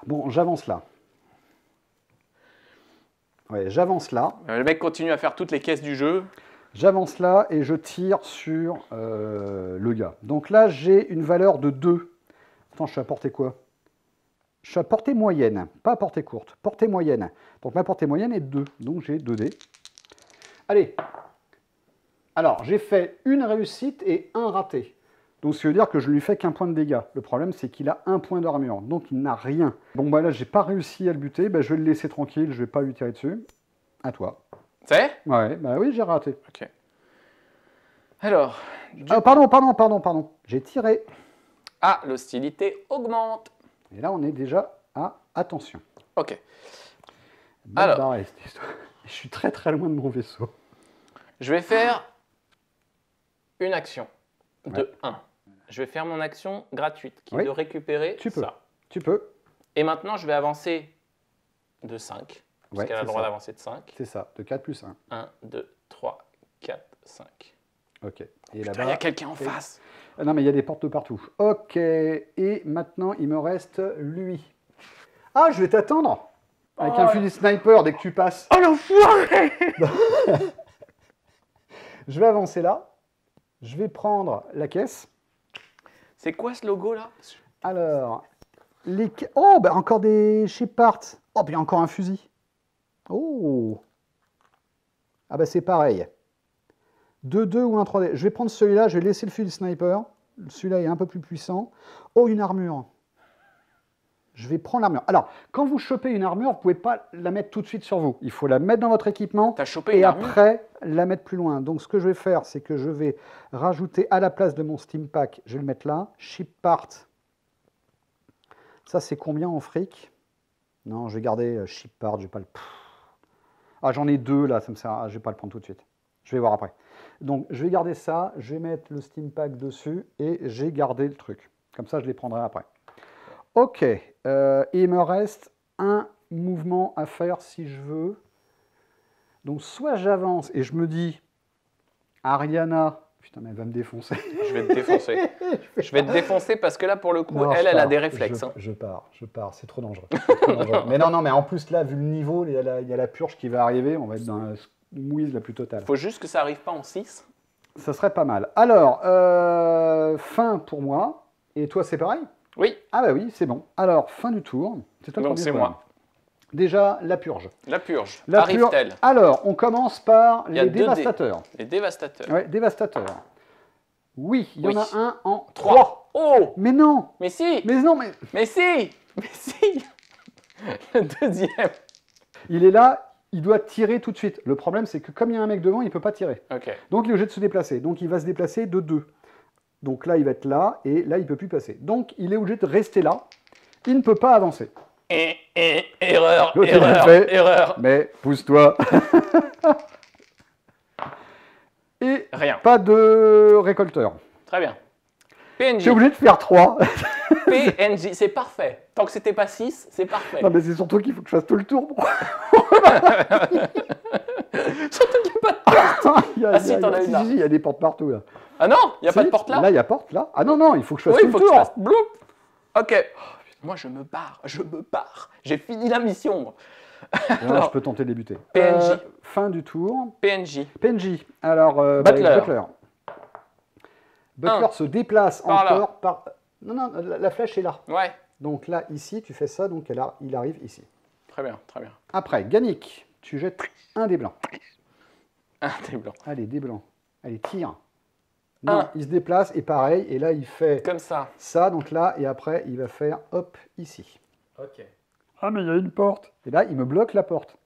Bon, j'avance là. Ouais, j'avance là. Le mec continue à faire toutes les caisses du jeu. J'avance là et je tire sur le gars. Donc là, j'ai une valeur de 2. Attends, je suis à portée quoi? Je suis à portée moyenne, pas à portée courte. Portée moyenne. Donc ma portée moyenne est 2. Donc j'ai 2 dés. Allez. Alors, j'ai fait une réussite et un raté. Donc, ce qui veut dire que je ne lui fais qu'un point de dégâts. Le problème, c'est qu'il a un point d'armure. Donc, il n'a rien. Bon, bah là, j'ai pas réussi à le buter. Bah, je vais le laisser tranquille. Je vais pas lui tirer dessus. À toi. C'est? Ouais, bah oui, j'ai raté. Ok. Alors. Pardon. J'ai tiré. Ah, l'hostilité augmente. Et là, on est déjà à attention. Ok. Mal Alors. barré, cette histoire. Je suis très très loin de mon vaisseau. Je vais faire une action de Ouais. 1. Je vais faire mon action gratuite qui est Oui. de récupérer Tu peux. ça. Tu peux. Et maintenant, je vais avancer de 5. Parce Ouais, qu'elle a c'est le droit ça. d'avancer de 5. C'est ça. De 4 plus 1. 1, 2, 3, 4, 5. Ok. Et Il y a là-bas. quelqu'un en face. Ah non, mais il y a des portes de partout. Ok. Et maintenant, il me reste lui. Ah, je vais t'attendre. Avec un fusil sniper dès que tu passes. Oh l'enfoiré! Je vais avancer là. Je vais prendre la caisse. C'est quoi ce logo là? Alors, oh, bah encore des Shepard. Oh, puis encore un fusil. Oh. Ah bah c'est pareil. 2-2 ou un 3D. Je vais prendre celui-là, je vais laisser le fusil sniper. Celui-là est un peu plus puissant. Oh, une armure. Je vais prendre l'armure. Alors, quand vous chopez une armure, vous ne pouvez pas la mettre tout de suite sur vous. Il faut la mettre dans votre équipement T'as chopé et une armure? après la mettre plus loin. Donc, ce que je vais faire, c'est que je vais rajouter à la place de mon Steam Pack, je vais le mettre là. Ship part. Ça, c'est combien en fric? Non, je vais garder ship part. Je vais pas le... Ah, j'en ai 2 là, ça me sert à... Je vais pas le prendre tout de suite. Je vais voir après. Donc, je vais garder ça. Je vais mettre le Steam Pack dessus et j'ai gardé le truc. Comme ça, je les prendrai après. Ok, il me reste un mouvement à faire si je veux. Donc soit j'avance et je me dis, Ariana, putain mais elle va me défoncer. Je vais te défoncer. Je vais te défoncer parce que là pour le coup, Non, elle je a pars, des réflexes. Je pars, c'est trop dangereux. C'est trop dangereux. Mais non, mais en plus là, vu le niveau, il y a la purge qui va arriver, on va être dans la mouise la plus totale. Faut juste que ça arrive pas en 6. Ça serait pas mal. Alors, fin pour moi, et toi c'est pareil? Oui. Ah bah oui, c'est bon. Alors, fin du tour. C'est toi le Donc premier c'est joueur. moi. Déjà, la purge. La purge. La purge. Arrive-t-elle? Alors, on commence par Il y a les 2 dés. dévastateurs. Les dévastateurs. Ouais, dévastateurs. Oui, il y en Oui. a un en 3. 3. Oh! Mais non. Mais si! Mais non, mais Mais si! Mais si! Le deuxième. il est là, il doit tirer tout de suite. Le problème, c'est que comme il y a un mec devant, il ne peut pas tirer. Ok. Donc, il est obligé de se déplacer. Donc, il va se déplacer de 2. Donc là, il va être là, et là, il ne peut plus passer. Donc, il est obligé de rester là. Il ne peut pas avancer. Erreur, L'autre, il erreur, fait. erreur. Mais pousse-toi. Et Rien. pas de récolteur. Très bien. Tu es PNJ. obligé de faire 3. PNJ, c'est parfait. Tant que c'était pas 6, c'est parfait. Non, mais c'est surtout qu'il faut que je fasse tout le tour. Surtout qu'il n'y a pas de porte. Ah si, t'en as une là. il y a des portes partout là. Ah non, il n'y a pas de porte là? Là, il y a porte là. Ah non, il faut que je fasse Oui, tout il faut le que tu tour. fasses bloup. Ok. Moi, je me barre, J'ai fini la mission. moi. Non, je peux tenter de débuter. PNJ. Fin du tour. PNJ. PNJ. Alors, Butler. Butler se déplace Par là. encore par... Non, la flèche est là. Ouais. Donc là, ici, tu fais ça, donc il arrive ici. Très bien, très bien. Après, Gannick, tu jettes un des blancs. Un des blancs. Allez, des blancs. Allez, tire. Non, il se déplace et pareil, et là, il fait Comme ça. ça, donc là, et après, il va faire hop, ici. Ok. Ah, mais il y a une porte. Et là, il me bloque la porte.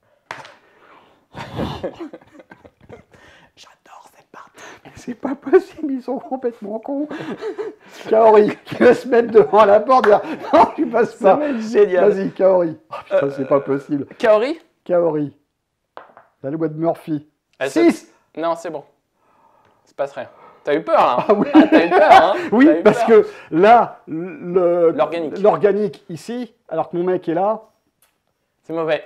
J'adore cette partie. C'est pas possible, ils sont complètement cons. Kaori qui va se metêtre devant la porte. Dire, non, tu passes Ça pas. va être génial. Vas-y, Kaori. Oh, putain, c'est pas possible. Kaori? Kaori. La loi de Murphy. Ah, 6. Non, c'est bon. Il se passe rien. T'as eu peur, là? Ah oui, t'as eu peur, hein? oui, T'as eu parce peur. que là, L'organique ici, alors que mon mec est là. C'est mauvais.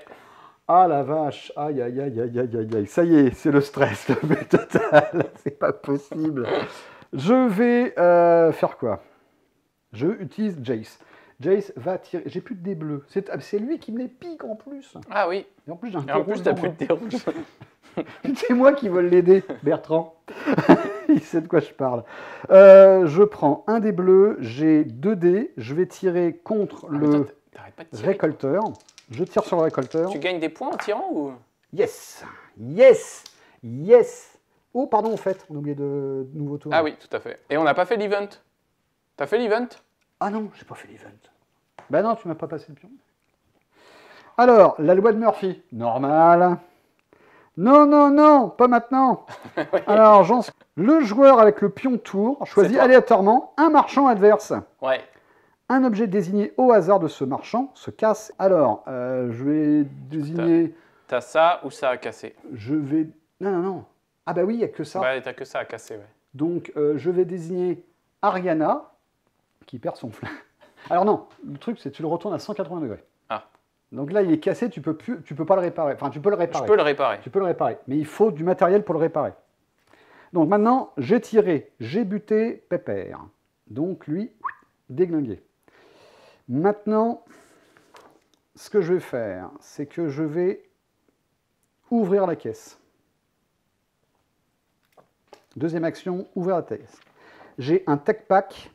Ah la vache, aïe aïe aïe aïe aïe aïe aïe, ça y est, c'est le stress, le but total, c'est pas possible. Je vais faire quoi? Je utilise Jace. Jace va tirer, j'ai plus de dés bleus, c'est lui qui me les pique en plus. Ah oui. Et en plus j'ai un Et en plus, t'as plus de dés rouges. C'est moi qui veux l'aider, Bertrand. Il sait de quoi je parle. Je prends un dé bleu, j'ai 2 dés, je vais tirer contre le T'arrêtes pas de tirer. récolteur. Je tire sur le récolteur. Tu gagnes des points en tirant ou? Yes! Yes! Yes! Oh, pardon, en fait, on a oublié de nouveau tour. Ah oui, tout à fait. Et on n'a pas fait l'event. T'as fait l'event? Ah non, j'ai pas fait l'event. Bah non, tu m'as pas passé le pion. Alors, la loi de Murphy. Normal. Non, non, non, pas maintenant. Oui. Alors, le joueur avec le pion tour choisit aléatoirement un marchand adverse. Ouais. Un objet désigné au hasard de ce marchand se casse. Alors, je vais désigner... T'as ça ou ça à casser? Je vais... Non, non, non. Ah bah oui, il n'y a que ça. Bah, t'as que ça à casser, ouais. Donc, je vais désigner Ariana, qui perd son flingue. Alors non, le truc, c'est que tu le retournes à 180 degrés. Ah. Donc là, il est cassé, tu peux pas le réparer. Enfin, tu peux le réparer. Je peux le réparer. Tu peux le réparer, mais il faut du matériel pour le réparer. Donc maintenant, j'ai tiré, j'ai buté Pépère. Donc lui, déglingué. Maintenant, ce que je vais faire, c'est que je vais ouvrir la caisse. Deuxième action, ouvrir la caisse. J'ai un tech pack,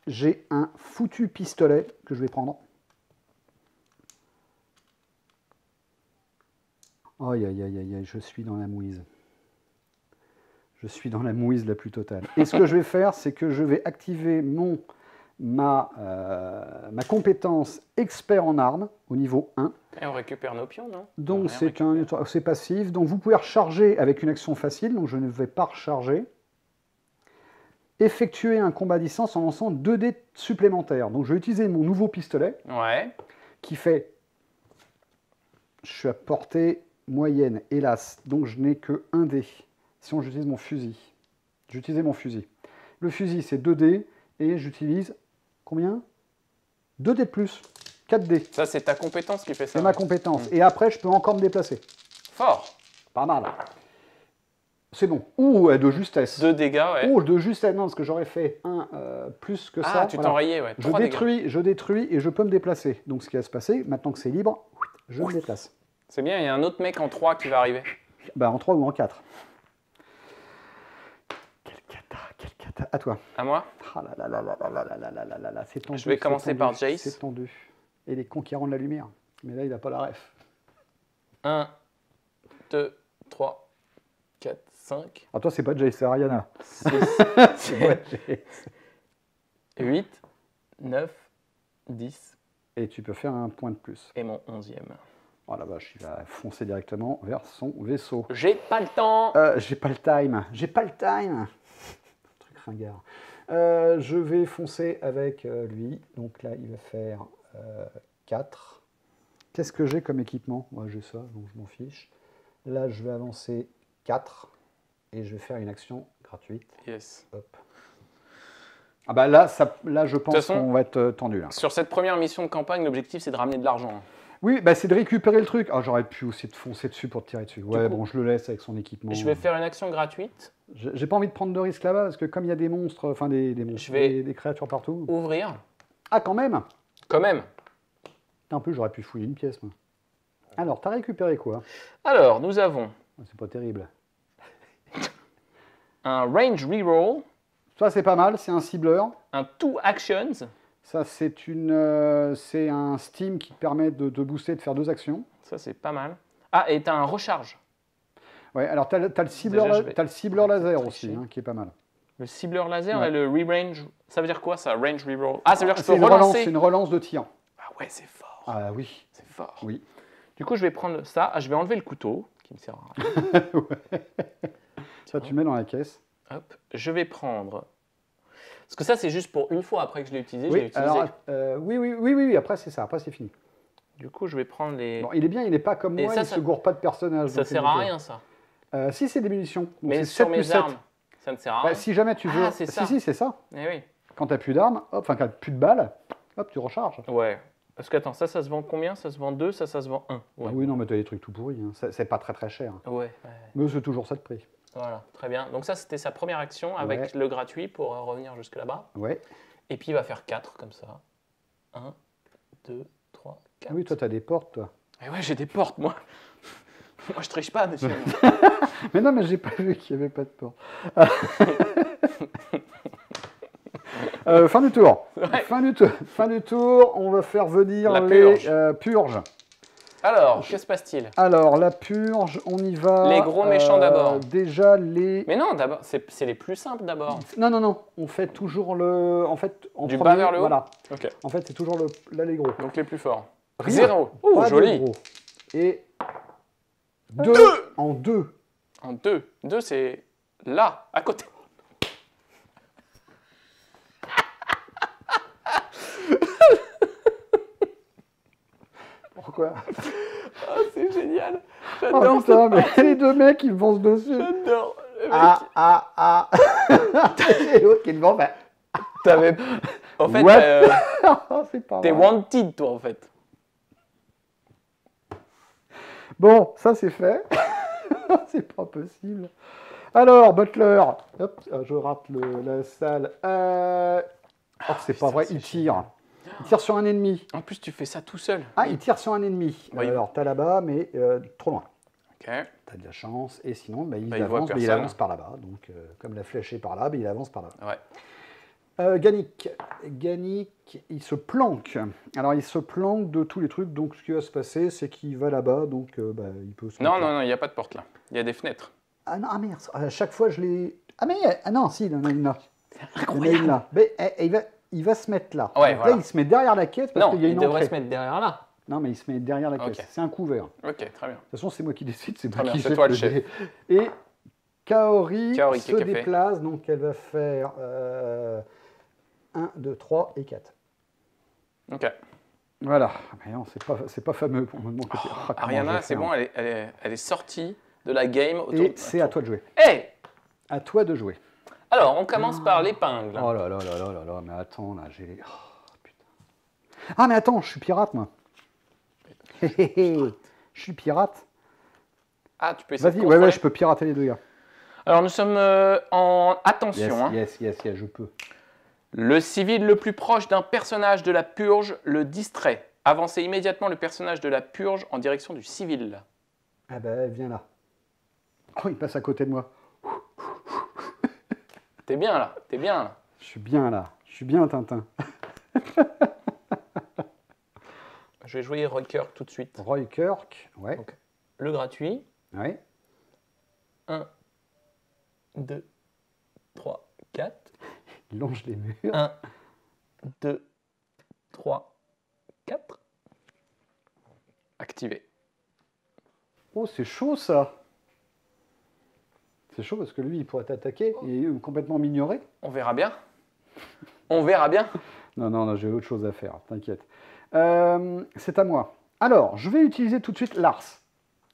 j'ai un foutu pistolet que je vais prendre. Aïe, aïe, aïe, aïe, aïe, je suis dans la mouise. Je suis dans la mouise la plus totale. Et ce que je vais faire, c'est que je vais activer ma compétence expert en armes au niveau 1. Et on récupère nos pions, non? Donc c'est passif. Donc vous pouvez recharger avec une action facile, donc je ne vais pas recharger. Effectuer un combat à distance en lançant 2 dés supplémentaires. Donc je vais utiliser mon nouveau pistolet. Ouais. Qui fait... Je suis à portée moyenne, hélas. Donc je n'ai que 1 dé. Sinon j'utilise mon fusil. J'utilise mon fusil. Le fusil c'est 2 dés et j'utilise... Combien? 2 dés de plus. 4 dés. Ça, c'est ta compétence qui fait ça. C'est ma compétence. Et après, je peux encore me déplacer. Fort. Pas mal. C'est bon. Ouh, de justesse. 2 dégâts, ouais. Oh, de justesse. Non, parce que j'aurais fait un plus que ça. Ah, tu t'en rayais, ouais. Je détruis et je peux me déplacer. Donc, ce qui va se passer, maintenant que c'est libre, je me déplace. C'est bien, il y a un autre mec en 3 qui va arriver. Bah, en 3 ou en 4. Quel cata. À toi. À moi? Ah là là là là là là là là là là là, c'est tendu. Je vais commencer par Jace. C'est tendu. Et les cons qui rendent la lumière. Mais là, il n'a pas la ref. 1, 2, 3, 4, 5. Ah, toi, c'est pas Jace, c'est Ariana. 6, 7, 8, 9, 10. Et tu peux faire un point de plus. Et mon 11e. Oh la vache, il va foncer directement vers son vaisseau. J'ai pas le temps. J'ai pas le time. J'ai pas le time. Truc ringard. Je vais foncer avec lui. Donc là, il va faire 4. Qu'est-ce que j'ai comme équipement? Moi, j'ai ça, donc je m'en fiche. Là, je vais avancer 4. Et je vais faire une action gratuite. Yes. Hop. Ah bah là, je pense qu'on va être tendu. Là. Sur cette première mission de campagne, l'objectif, c'est de ramener de l'argent. Oui, bah c'est de récupérer le truc. Ah, j'aurais pu aussi te foncer dessus pour te tirer dessus. Ouais, bon, je le laisse avec son équipement. Je vais faire une action gratuite. J'ai pas envie de prendre de risques là-bas, parce que comme il y a des monstres, enfin des monstres, des créatures partout. Ouvrir. Ah, quand même. Quand même. Un peu, j'aurais pu fouiller une pièce, moi. Alors, t'as récupéré quoi? Alors, nous avons... C'est pas terrible. Un range reroll. Ça, c'est pas mal, c'est un cibleur. Un 2 actions. Ça, c'est un Steam qui te permet de booster, de faire 2 actions. Ça, c'est pas mal. Ah, et t'as un recharge. Ouais, alors t'as le cibleur laser aussi, hein, qui est pas mal. Le cibleur laser ouais. Et le re-range, ça veut dire quoi ça, range reroll? Ah, ça veut dire que je peux relancer. relancer. C'est une relance de tir. Ah ouais, c'est fort. Ah oui. C'est fort. Oui. Du coup, je vais prendre ça. Ah, je vais enlever le couteau, qui me sert à rien. Ouais. Ça, tu mets dans la caisse. Hop. Je vais prendre... Parce que ça, c'est juste pour une fois après que je l'ai utilisé. Je l'ai Oui, utilisé. alors, oui, après c'est ça, après c'est fini. Du coup, je vais prendre les... Bon, il est bien, il n'est pas comme Et moi, ça, il ça- se gourre pas de personnages. Ça sert à rien, ça. Si, c'est des munitions. Donc, Mais c'est sur 7 plus mes 7. armes, ça ne sert à rien. Bah, si jamais tu veux... Ah, c'est ça. Si, c'est ça. Eh oui. Quand tu n'as plus d'armes, hop, enfin quand tu n'as plus de balles, hop, tu recharges. Ouais. Parce que, attends, ça se vend combien? Ça se vend 2, ça se vend 1. Ouais. Ah oui, non, mais tu as des trucs tout pourris. Hein. C'est pas très très cher. Ouais. Mais c'est toujours ça de prix. Voilà, très bien. Donc ça, c'était sa première action avec le gratuit pour revenir jusque là-bas. Ouais. Et puis, il va faire 4 comme ça. 1, 2, 3, 4. Ah oui, toi, tu as des portes, toi. Et ouais, j'ai des portes, moi. Moi, je triche pas, monsieur. Mais non, mais j'ai pas vu qu'il n'y avait pas de porte. Fin du tour. Ouais. Fin du tour, on va faire venir La les purge. purges. Alors, que se passe-t-il? Alors, la purge, on y va. Les gros méchants d'abord. Déjà, les... Mais non, d'abord, c'est les plus simples d'abord. Non, on fait toujours le... En fait, en Du premier, bas vers le haut. Voilà. Ok. En fait, c'est toujours là, les gros. Donc les plus forts. Rien. 0. Oh, Pas de joli. gros. Et 2 en 2. En 2. 2, c'est là, à côté. Pourquoi? Ah, c'est génial. Oh J'adore putain, cette mais les deux mecs, ils me foncent dessus. J'adore. Le mec, Ah. Et l'autre qui demande, bah... t'avais... En fait, What? C'est pas t'es vrai. wanted, toi, en fait. Bon, ça c'est fait. C'est pas possible. Alors, Butler. Hop, je rate la salle. Oh, c'est pas vrai, il tire. Il tire sur un ennemi. En plus, tu fais ça tout seul. Ah, il tire sur un ennemi. Oui. Alors, t'as là-bas, mais trop loin. Ok. T'as de la chance. Et sinon, bah, il, Bah, il voit avance, mais il personne. avance par là-bas. Donc, comme la flèche est par là, bah, il avance par là. Ouais. Ganik, il se planque. Alors, il se planque de tous les trucs. Donc, ce qui va se passer, c'est qu'il va là-bas. Donc, bah, il peut se... Non, il n'y a pas de porte là. Il y a des fenêtres. Ah non, ah merde, à chaque fois je l'ai... Ah mais, ah non, si, il en a une là. Incroyable. Il en a une là. Mais il va se mettre là. Ouais, Donc voilà. là, il se met derrière la caisse parce Non, qu'il y a il une devrait entrée. se mettre derrière là. Non, mais il se met derrière la caisse. Ok. C'est un couvert. De Ok, très bien. toute façon, c'est moi qui décide, c'est Très moi bien, qui c'est jette toi le chef. dé. Et Kaori Kaori, se qu'est-ce qu'elle fait? déplace, donc elle va faire 1, 2, 3 et 4. Ok. Voilà. Mais non, c'est pas fameux pour moi de mon côté. Ah, comment je Ariana, vais c'est faire. bon, elle est sortie de la game. Et c'est à toi de jouer. Hey. À toi de jouer. Alors, on commence par l'épingle. Oh là là là là là là, mais attends, là, j'ai les... Oh, putain. Ah, mais attends, je suis pirate, moi. Je suis pirate. Ah, tu peux essayer de Vas-y, contrôler. ouais, je peux pirater les deux gars. Alors, nous sommes en... Attention, hein. Yes, je peux. Le civil le plus proche d'un personnage de la purge le distrait. Avancez immédiatement le personnage de la purge en direction du civil. Ah bah, viens là. Oh, il passe à côté de moi. T'es bien là, t'es bien là. Je suis bien là. Je suis bien Tintin. Je vais jouer Roy Kirk tout de suite. Roy Kirk, ouais. Donc, le gratuit. Ouais. 1, 2, 3, 4. Il longe les murs. 1, 2, 3, 4. Activé. Oh, c'est chaud ça. C'est chaud parce que lui, il pourrait t'attaquer et complètement m'ignorer. On verra bien. On verra bien. Non, j'ai autre chose à faire, t'inquiète. C'est à moi. Alors, je vais utiliser tout de suite Lars.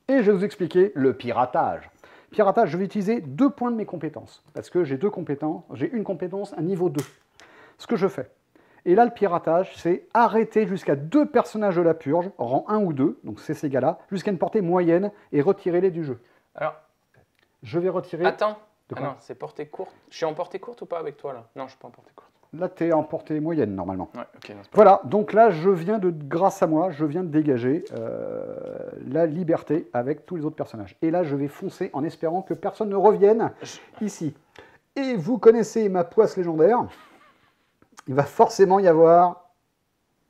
Et je vais vous expliquer le piratage. Piratage, je vais utiliser 2 points de mes compétences. Parce que j'ai 2 compétences. J'ai une compétence à niveau 2. Ce que je fais. Et là, le piratage, c'est arrêter jusqu'à 2 personnages de la purge, rang 1 ou 2, donc c'est ces gars-là, jusqu'à une portée moyenne et retirer-les du jeu. Alors, Je vais retirer... attends. De Ah quoi non, c'est portée courte. Je suis en portée courte ou pas avec toi là? Non, je suis pas en portée courte. Là, tu es en portée moyenne, normalement. Ouais, ok. Non, c'est pas Voilà, donc là, grâce à moi, je viens de dégager la liberté avec tous les autres personnages. Et là, je vais foncer en espérant que personne ne revienne ici. Et vous connaissez ma poisse légendaire. Il va forcément y avoir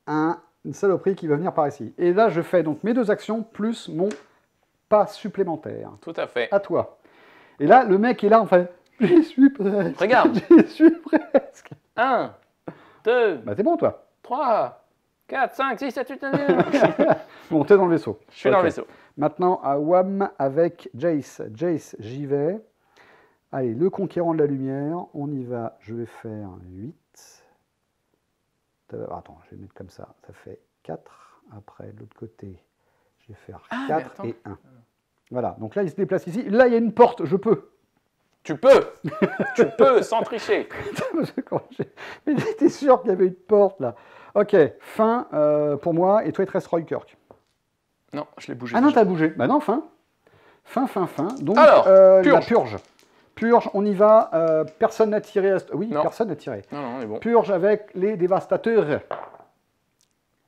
une saloperie qui va venir par ici. Et là, je fais donc mes 2 actions plus mon pas supplémentaire. Tout à fait. À toi. Et là, le mec est là, enfin, j'y suis presque. Regarde. J'y suis presque. 1, 2, Bah, c'est bon, toi. 3, 4, 5, 6, 7, 8, 9, 10. Bon, t'es dans le vaisseau. Je suis dans le vaisseau. Maintenant, à WAM avec Jace. Jace, j'y vais. Allez, le conquérant de la lumière. On y va. Je vais faire 8. Attends, je vais mettre comme ça. Ça fait 4. Après, de l'autre côté, je vais faire 4 et 1. Voilà. Donc là, il se déplace ici. Là, il y a une porte. Je peux. Tu peux. Tu peux, sans tricher. Mais j'étais sûr qu'il y avait une porte, là. Ok, fin pour moi. Et toi, il te reste Roy Kirk. Non, je l'ai bougé. Ah non, t'as bougé. Bah non, fin. Fin. Donc, alors, la purge. Purge, on y va. Personne n'a tiré. Oui, non. Personne n'a tiré. Non, on est bon. Purge avec les dévastateurs.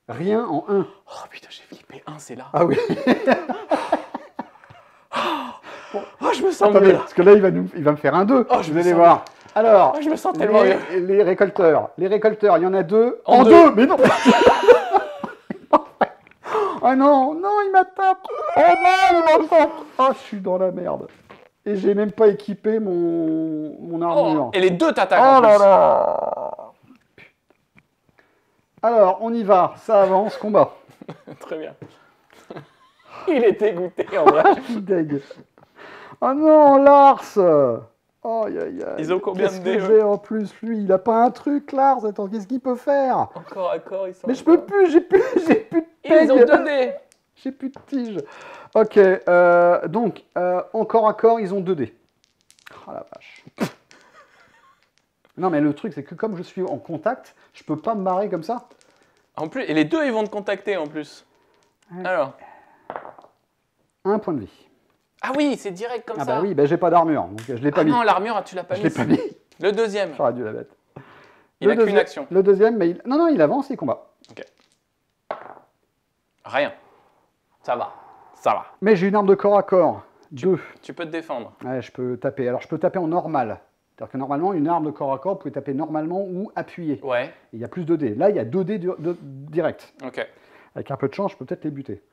Rien en 1. Oh putain, j'ai flippé. 1, c'est là. Ah oui. Oh, je me sens Attendez, mieux là. parce que là, il va me faire un 2. Oh, je vous me allez sens voir. Alors, Oh, je me sens tellement mieux. les récolteurs. Les récolteurs, il y en a 2. En En deux. 2. Mais non. Oh non, il m'attaque. Oh non, il m'attaque. Oh, je suis dans la merde. Et j'ai même pas équipé mon armure. Oh, et les deux t'attaquent Oh en plus. là là. Alors, on y va. Ça avance, combat. Très bien. Il est dégoûté en vrai. Je suis deg. Oh non, Lars. Oh, aïe, aïe, aïe. Ils ont combien Qu'est-ce de que dés, j'ai en plus, lui? Il a pas un truc, Lars. Attends, qu'est-ce qu'il peut faire? Encore à corps, ils sont. Mais je peux plus, j'ai plus de Ils ont peg. 2 dés. J'ai plus de tige. Ok, donc, en corps à corps, ils ont 2 dés. Oh la vache. Non, mais le truc, c'est que comme je suis en contact, je peux pas me marrer comme ça. En plus, et les deux, ils vont te contacter en plus. Ouais. Alors. 1 point de vie. Ah oui, c'est direct comme Ah ça. bah oui, bah j'ai pas d'armure, donc je l'ai pas mis. Non, l'armure, tu l'as pas Je mis. l'ai pas mis. Le deuxième. J'aurais dû la mettre. Il a qu'une action. Le deuxième, mais non, il avance, il combat. Ok. Rien. Ça va. Ça va. Mais j'ai une arme de corps à corps. 2. Tu peux te défendre. Ouais, je peux taper. Alors, je peux taper en normal. C'est-à-dire que normalement, une arme de corps à corps, vous pouvez taper normalement ou appuyer. Ouais. Et il y a plus de dés. Là, il y a 2 dés direct. Ok. Avec un peu de chance, je peux peut-être les buter.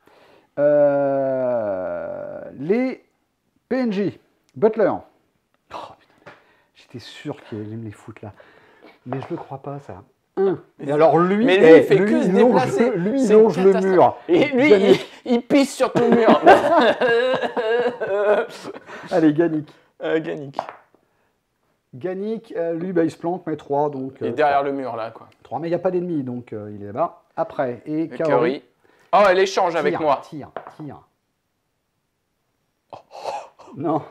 Les PNJ. Butler. Oh, putain. J'étais sûr qu'il allait me les foutre là. Mais je le crois pas, ça. 1. Et alors lui, Mais lui, il fait que se déplacer. Lui, il C'est longe une le catastrophe. mur. Et lui, il pisse sur tout le mur. Allez, Gannick. Gannick. Gannick, lui, bah, il se plante, mais 3. Donc, Il est derrière le mur là, quoi. 3, mais il n'y a pas d'ennemi, donc il est là-bas. Après, et Le Kaori. Kaori. Oh, elle échange avec moi. Tire. Non.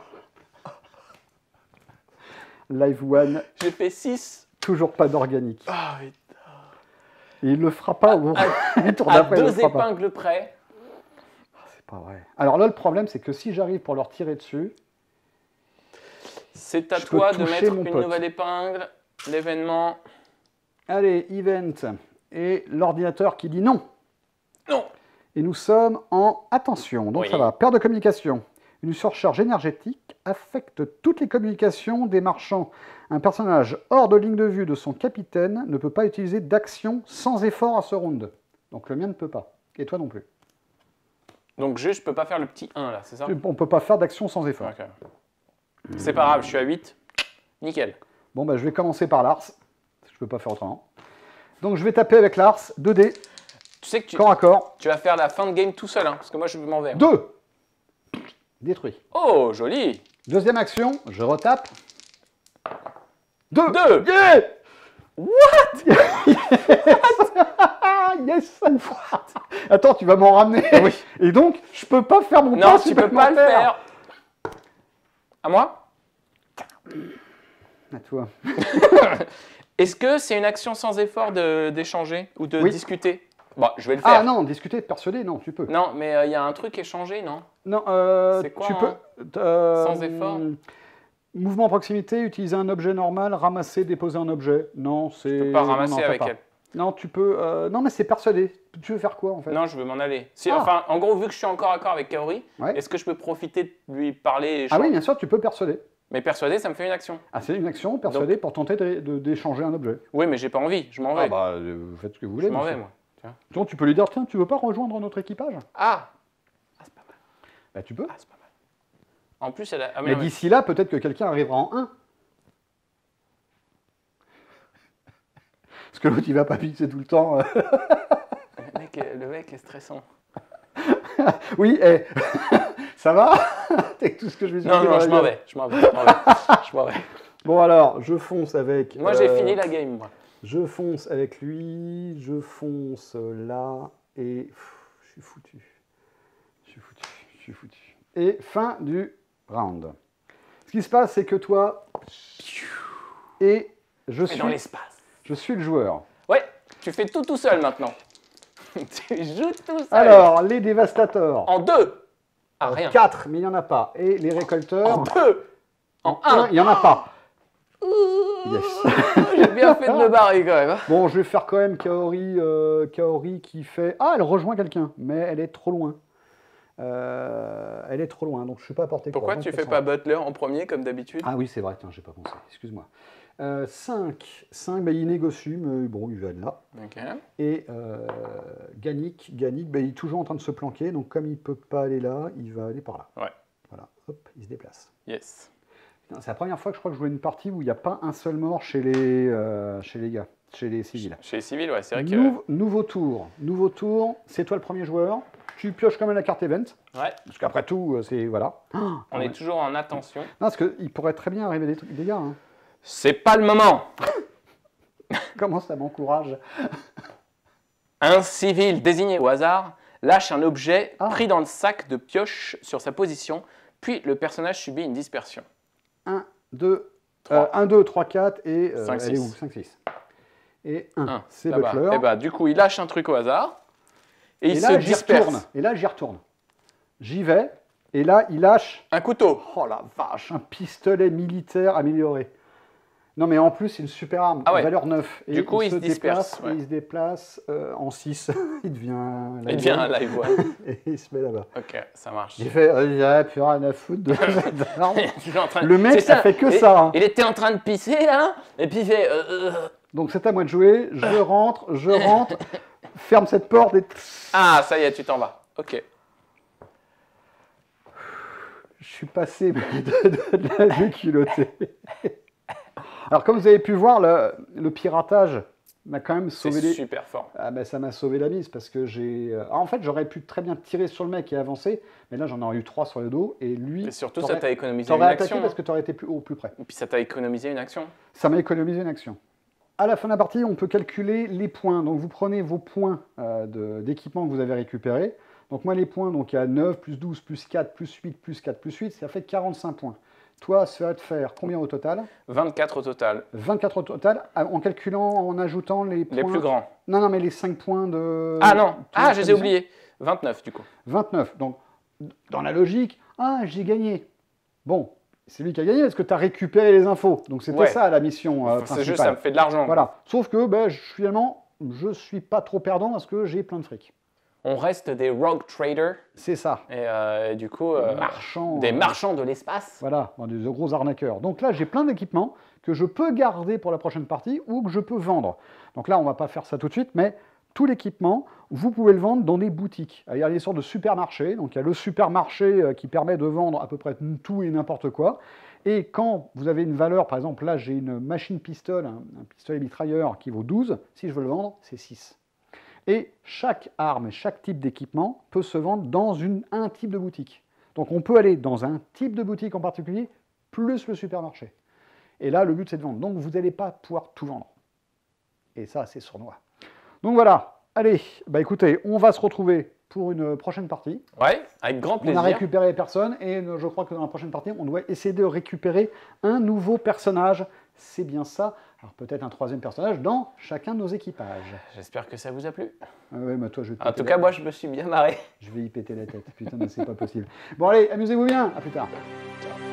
Live one, J'ai fait 6. toujours pas d'organique. Ah, oui. Et il le fera pas. Le tour À d'après, il le 2 fera pas. épingles près. C'est pas vrai. Alors là, le problème, c'est que si j'arrive pour leur tirer dessus, C'est à Je peux toi de toucher mettre mon une pote. nouvelle épingle. L'événement. allez, event, et l'ordinateur qui dit non. Non. Et nous sommes en attention. Donc Oui. ça va. Perte de communication. Une surcharge énergétique affecte toutes les communications des marchands. Un personnage hors de ligne de vue de son capitaine ne peut pas utiliser d'action sans effort à ce round. Donc le mien ne peut pas. Et toi non plus. Donc juste, je peux pas faire le petit 1 là, c'est ça? On ne peut pas faire d'action sans effort. Ok. C'est pas grave, je suis à 8. Nickel. Bon, bah, je vais commencer par Lars. Je ne peux pas faire autrement. Donc je vais taper avec Lars. 2 dés, Tu sais que corps à corps. tu vas faire la fin de game tout seul, hein, parce que moi je m'en vais. 2. Détruit. Oh, joli. Deuxième action, je retape. 2. 2. Yeah. Ah, yes. Attends, tu vas m'en ramener. Oui. Et donc, je peux pas faire mon Non, pas tu peux pas le faire. À moi? À toi. Est-ce que c'est une action sans effort d'échanger ou de Oui. discuter? Bon, je vais le faire. Ah non, discuter, persuader, non, tu peux. Non, mais il y a un truc échangé, non? Non, C'est quoi, tu hein? peux. Sans effort. Mouvement à proximité, utiliser un objet normal, ramasser, déposer un objet. Non, c'est. Je peux pas ramasser non, t'as avec pas. elle. Non, tu peux. Non, mais c'est persuader. Tu veux faire quoi en fait? Non, je veux m'en aller. Si, Ah. Enfin, en gros, vu que je suis encore à corps avec Kaori, Ouais. est-ce que je peux profiter de lui parler et Ah oui, bien sûr, tu peux persuader. Mais persuader, ça me fait une action. Ah, c'est une action, persuader pour tenter d'échanger un objet. Oui, mais j'ai pas envie, je m'en vais. Ah bah, faites ce que vous voulez. je m'en bien vais, sûr. moi. Tiens. Donc tu peux lui dire, tiens, tu veux pas rejoindre notre équipage? Ah, c'est pas mal. Bah tu peux. Ah, c'est pas mal. En plus, elle a. Ah, Mais non, d'ici là, peut-être que quelqu'un arrivera en 1. Parce que l'autre, il va pas fixer tout le temps. le mec est stressant. Oui, ça va? C'est tout ce que je vais dire. Non, je m'en vais. Bon alors, je fonce avec... Moi, j'ai fini la game, moi. Je fonce avec lui, je fonce là, et je suis foutu. Et fin du round. Ce qui se passe, c'est que toi, et je suis... dans l'espace. Je suis le joueur. Ouais, tu fais tout seul maintenant. Tu joues tout seul. Alors, les dévastateurs. En 2. Ah, rien. 4, mais il n'y en a pas. Et les récolteurs. En 2. En 1. Il n'y en a pas. Yes. J'ai bien fait de me barrer quand même. Bon, je vais faire quand même Kaori qui fait... Ah, elle rejoint quelqu'un, mais elle est trop loin. Elle est trop loin, donc je ne suis pas apporté. Pourquoi tu fais pas Butler en premier comme d'habitude? Ah oui, c'est vrai, tiens, j'ai pas pensé, excuse-moi. 5, bah, il négocie, mais bon, il va être là. Okay. Et Ganik, bah, il est toujours en train de se planquer, donc comme il ne peut pas aller là, il va aller par là. Ouais. Voilà, hop, il se déplace. Yes. C'est la première fois que je crois que je joue une partie où il n'y a pas un seul mort chez les gars, chez les civils. Chez les civils, ouais, c'est vrai que... Nouveau tour, c'est toi le premier joueur. Tu pioches quand même la carte event. Ouais. Parce qu'après tout, c'est... Voilà. On est toujours en attention. Non, parce qu'il pourrait très bien arriver des gars. Hein. C'est pas le moment. Comment ça m'encourage? Un civil désigné au hasard lâche un objet pris dans le sac de pioche sur sa position, puis le personnage subit une dispersion. 1, 2, 3, 4 et 5, 6. Elle est où? 5, 6. Et 1, c'est là-bas. Butler. Et bah, du coup, il lâche un truc au hasard et il se là, disperse. Et là, j'y retourne. J'y vais, et là, il lâche... Un couteau. Oh la vache, un pistolet militaire amélioré. Non, mais en plus, c'est une super arme, valeur 9. Et du coup, il se disperse. Ouais. Il se déplace en 6. Il devient un live one. Et il se met là-bas. Ok, ça marche. Il fait, plus rien à foutre de Le mec, ça fait que ça. Hein. Il était en train de pisser, là, et puis il fait... Donc, c'est à moi de jouer. Je rentre, ferme cette porte et... Ah, ça y est, tu t'en vas. Ok. Je suis passé de la vue culottée. Alors, comme vous avez pu voir, le piratage m'a quand même sauvé C'est super fort. Ah ben, ça m'a sauvé la mise parce que j'ai... en fait, j'aurais pu très bien tirer sur le mec et avancer, mais là, j'en aurais eu 3 sur le dos et lui... Et surtout, ça t'a économisé une attaqué action. Parce que tu aurais été plus haut, plus près. Et puis, ça t'a économisé une action. Ça m'a économisé une action. À la fin de la partie, on peut calculer les points. Donc, vous prenez vos points d'équipement que vous avez récupérés. Donc, moi, les points, donc il y a 9, plus 12, plus 4, plus 8, plus 4, plus 8, ça fait 45 points. Toi, ça va te faire combien au total? 24 au total. 24 au total, en calculant, en ajoutant les points... Les plus grands. Non, mais les 5 points de... Ah non, je les ai oubliés. 29 du coup. 29, donc dans la logique, j'ai gagné. Bon, c'est lui qui a gagné parce que tu as récupéré les infos. Donc c'était ça la mission principale. C'est juste, ça me fait de l'argent. Voilà, sauf que finalement, je ne suis pas trop perdant parce que j'ai plein de fric. On reste des rogue traders. C'est ça. Et du coup, des marchands de l'espace. Voilà, des gros arnaqueurs. Donc là, j'ai plein d'équipements que je peux garder pour la prochaine partie ou que je peux vendre. Donc là, on ne va pas faire ça tout de suite, mais tout l'équipement, vous pouvez le vendre dans des boutiques. Il y a des sortes de supermarchés. Donc il y a le supermarché qui permet de vendre à peu près tout et n'importe quoi. Et quand vous avez une valeur, par exemple, là, j'ai une machine pistol, un pistolet mitrailleur qui vaut 12. Si je veux le vendre, c'est 6. Et chaque arme et chaque type d'équipement peut se vendre dans un type de boutique. Donc on peut aller dans un type de boutique en particulier, plus le supermarché. Et là, le but, c'est de vendre. Donc vous n'allez pas pouvoir tout vendre. Et ça, c'est sournois. Donc voilà. Allez, écoutez, on va se retrouver pour une prochaine partie. Ouais, avec grand plaisir. On a récupéré personne et je crois que dans la prochaine partie, on doit essayer de récupérer un nouveau personnage. C'est bien ça. Alors peut-être un 3e personnage dans chacun de nos équipages. J'espère que ça vous a plu. Ouais, mais toi, je vais te en tout cas, moi, je me suis bien marré. Je vais y péter la tête. Putain, mais c'est pas possible. Bon, allez, amusez-vous bien. À plus tard. Ciao.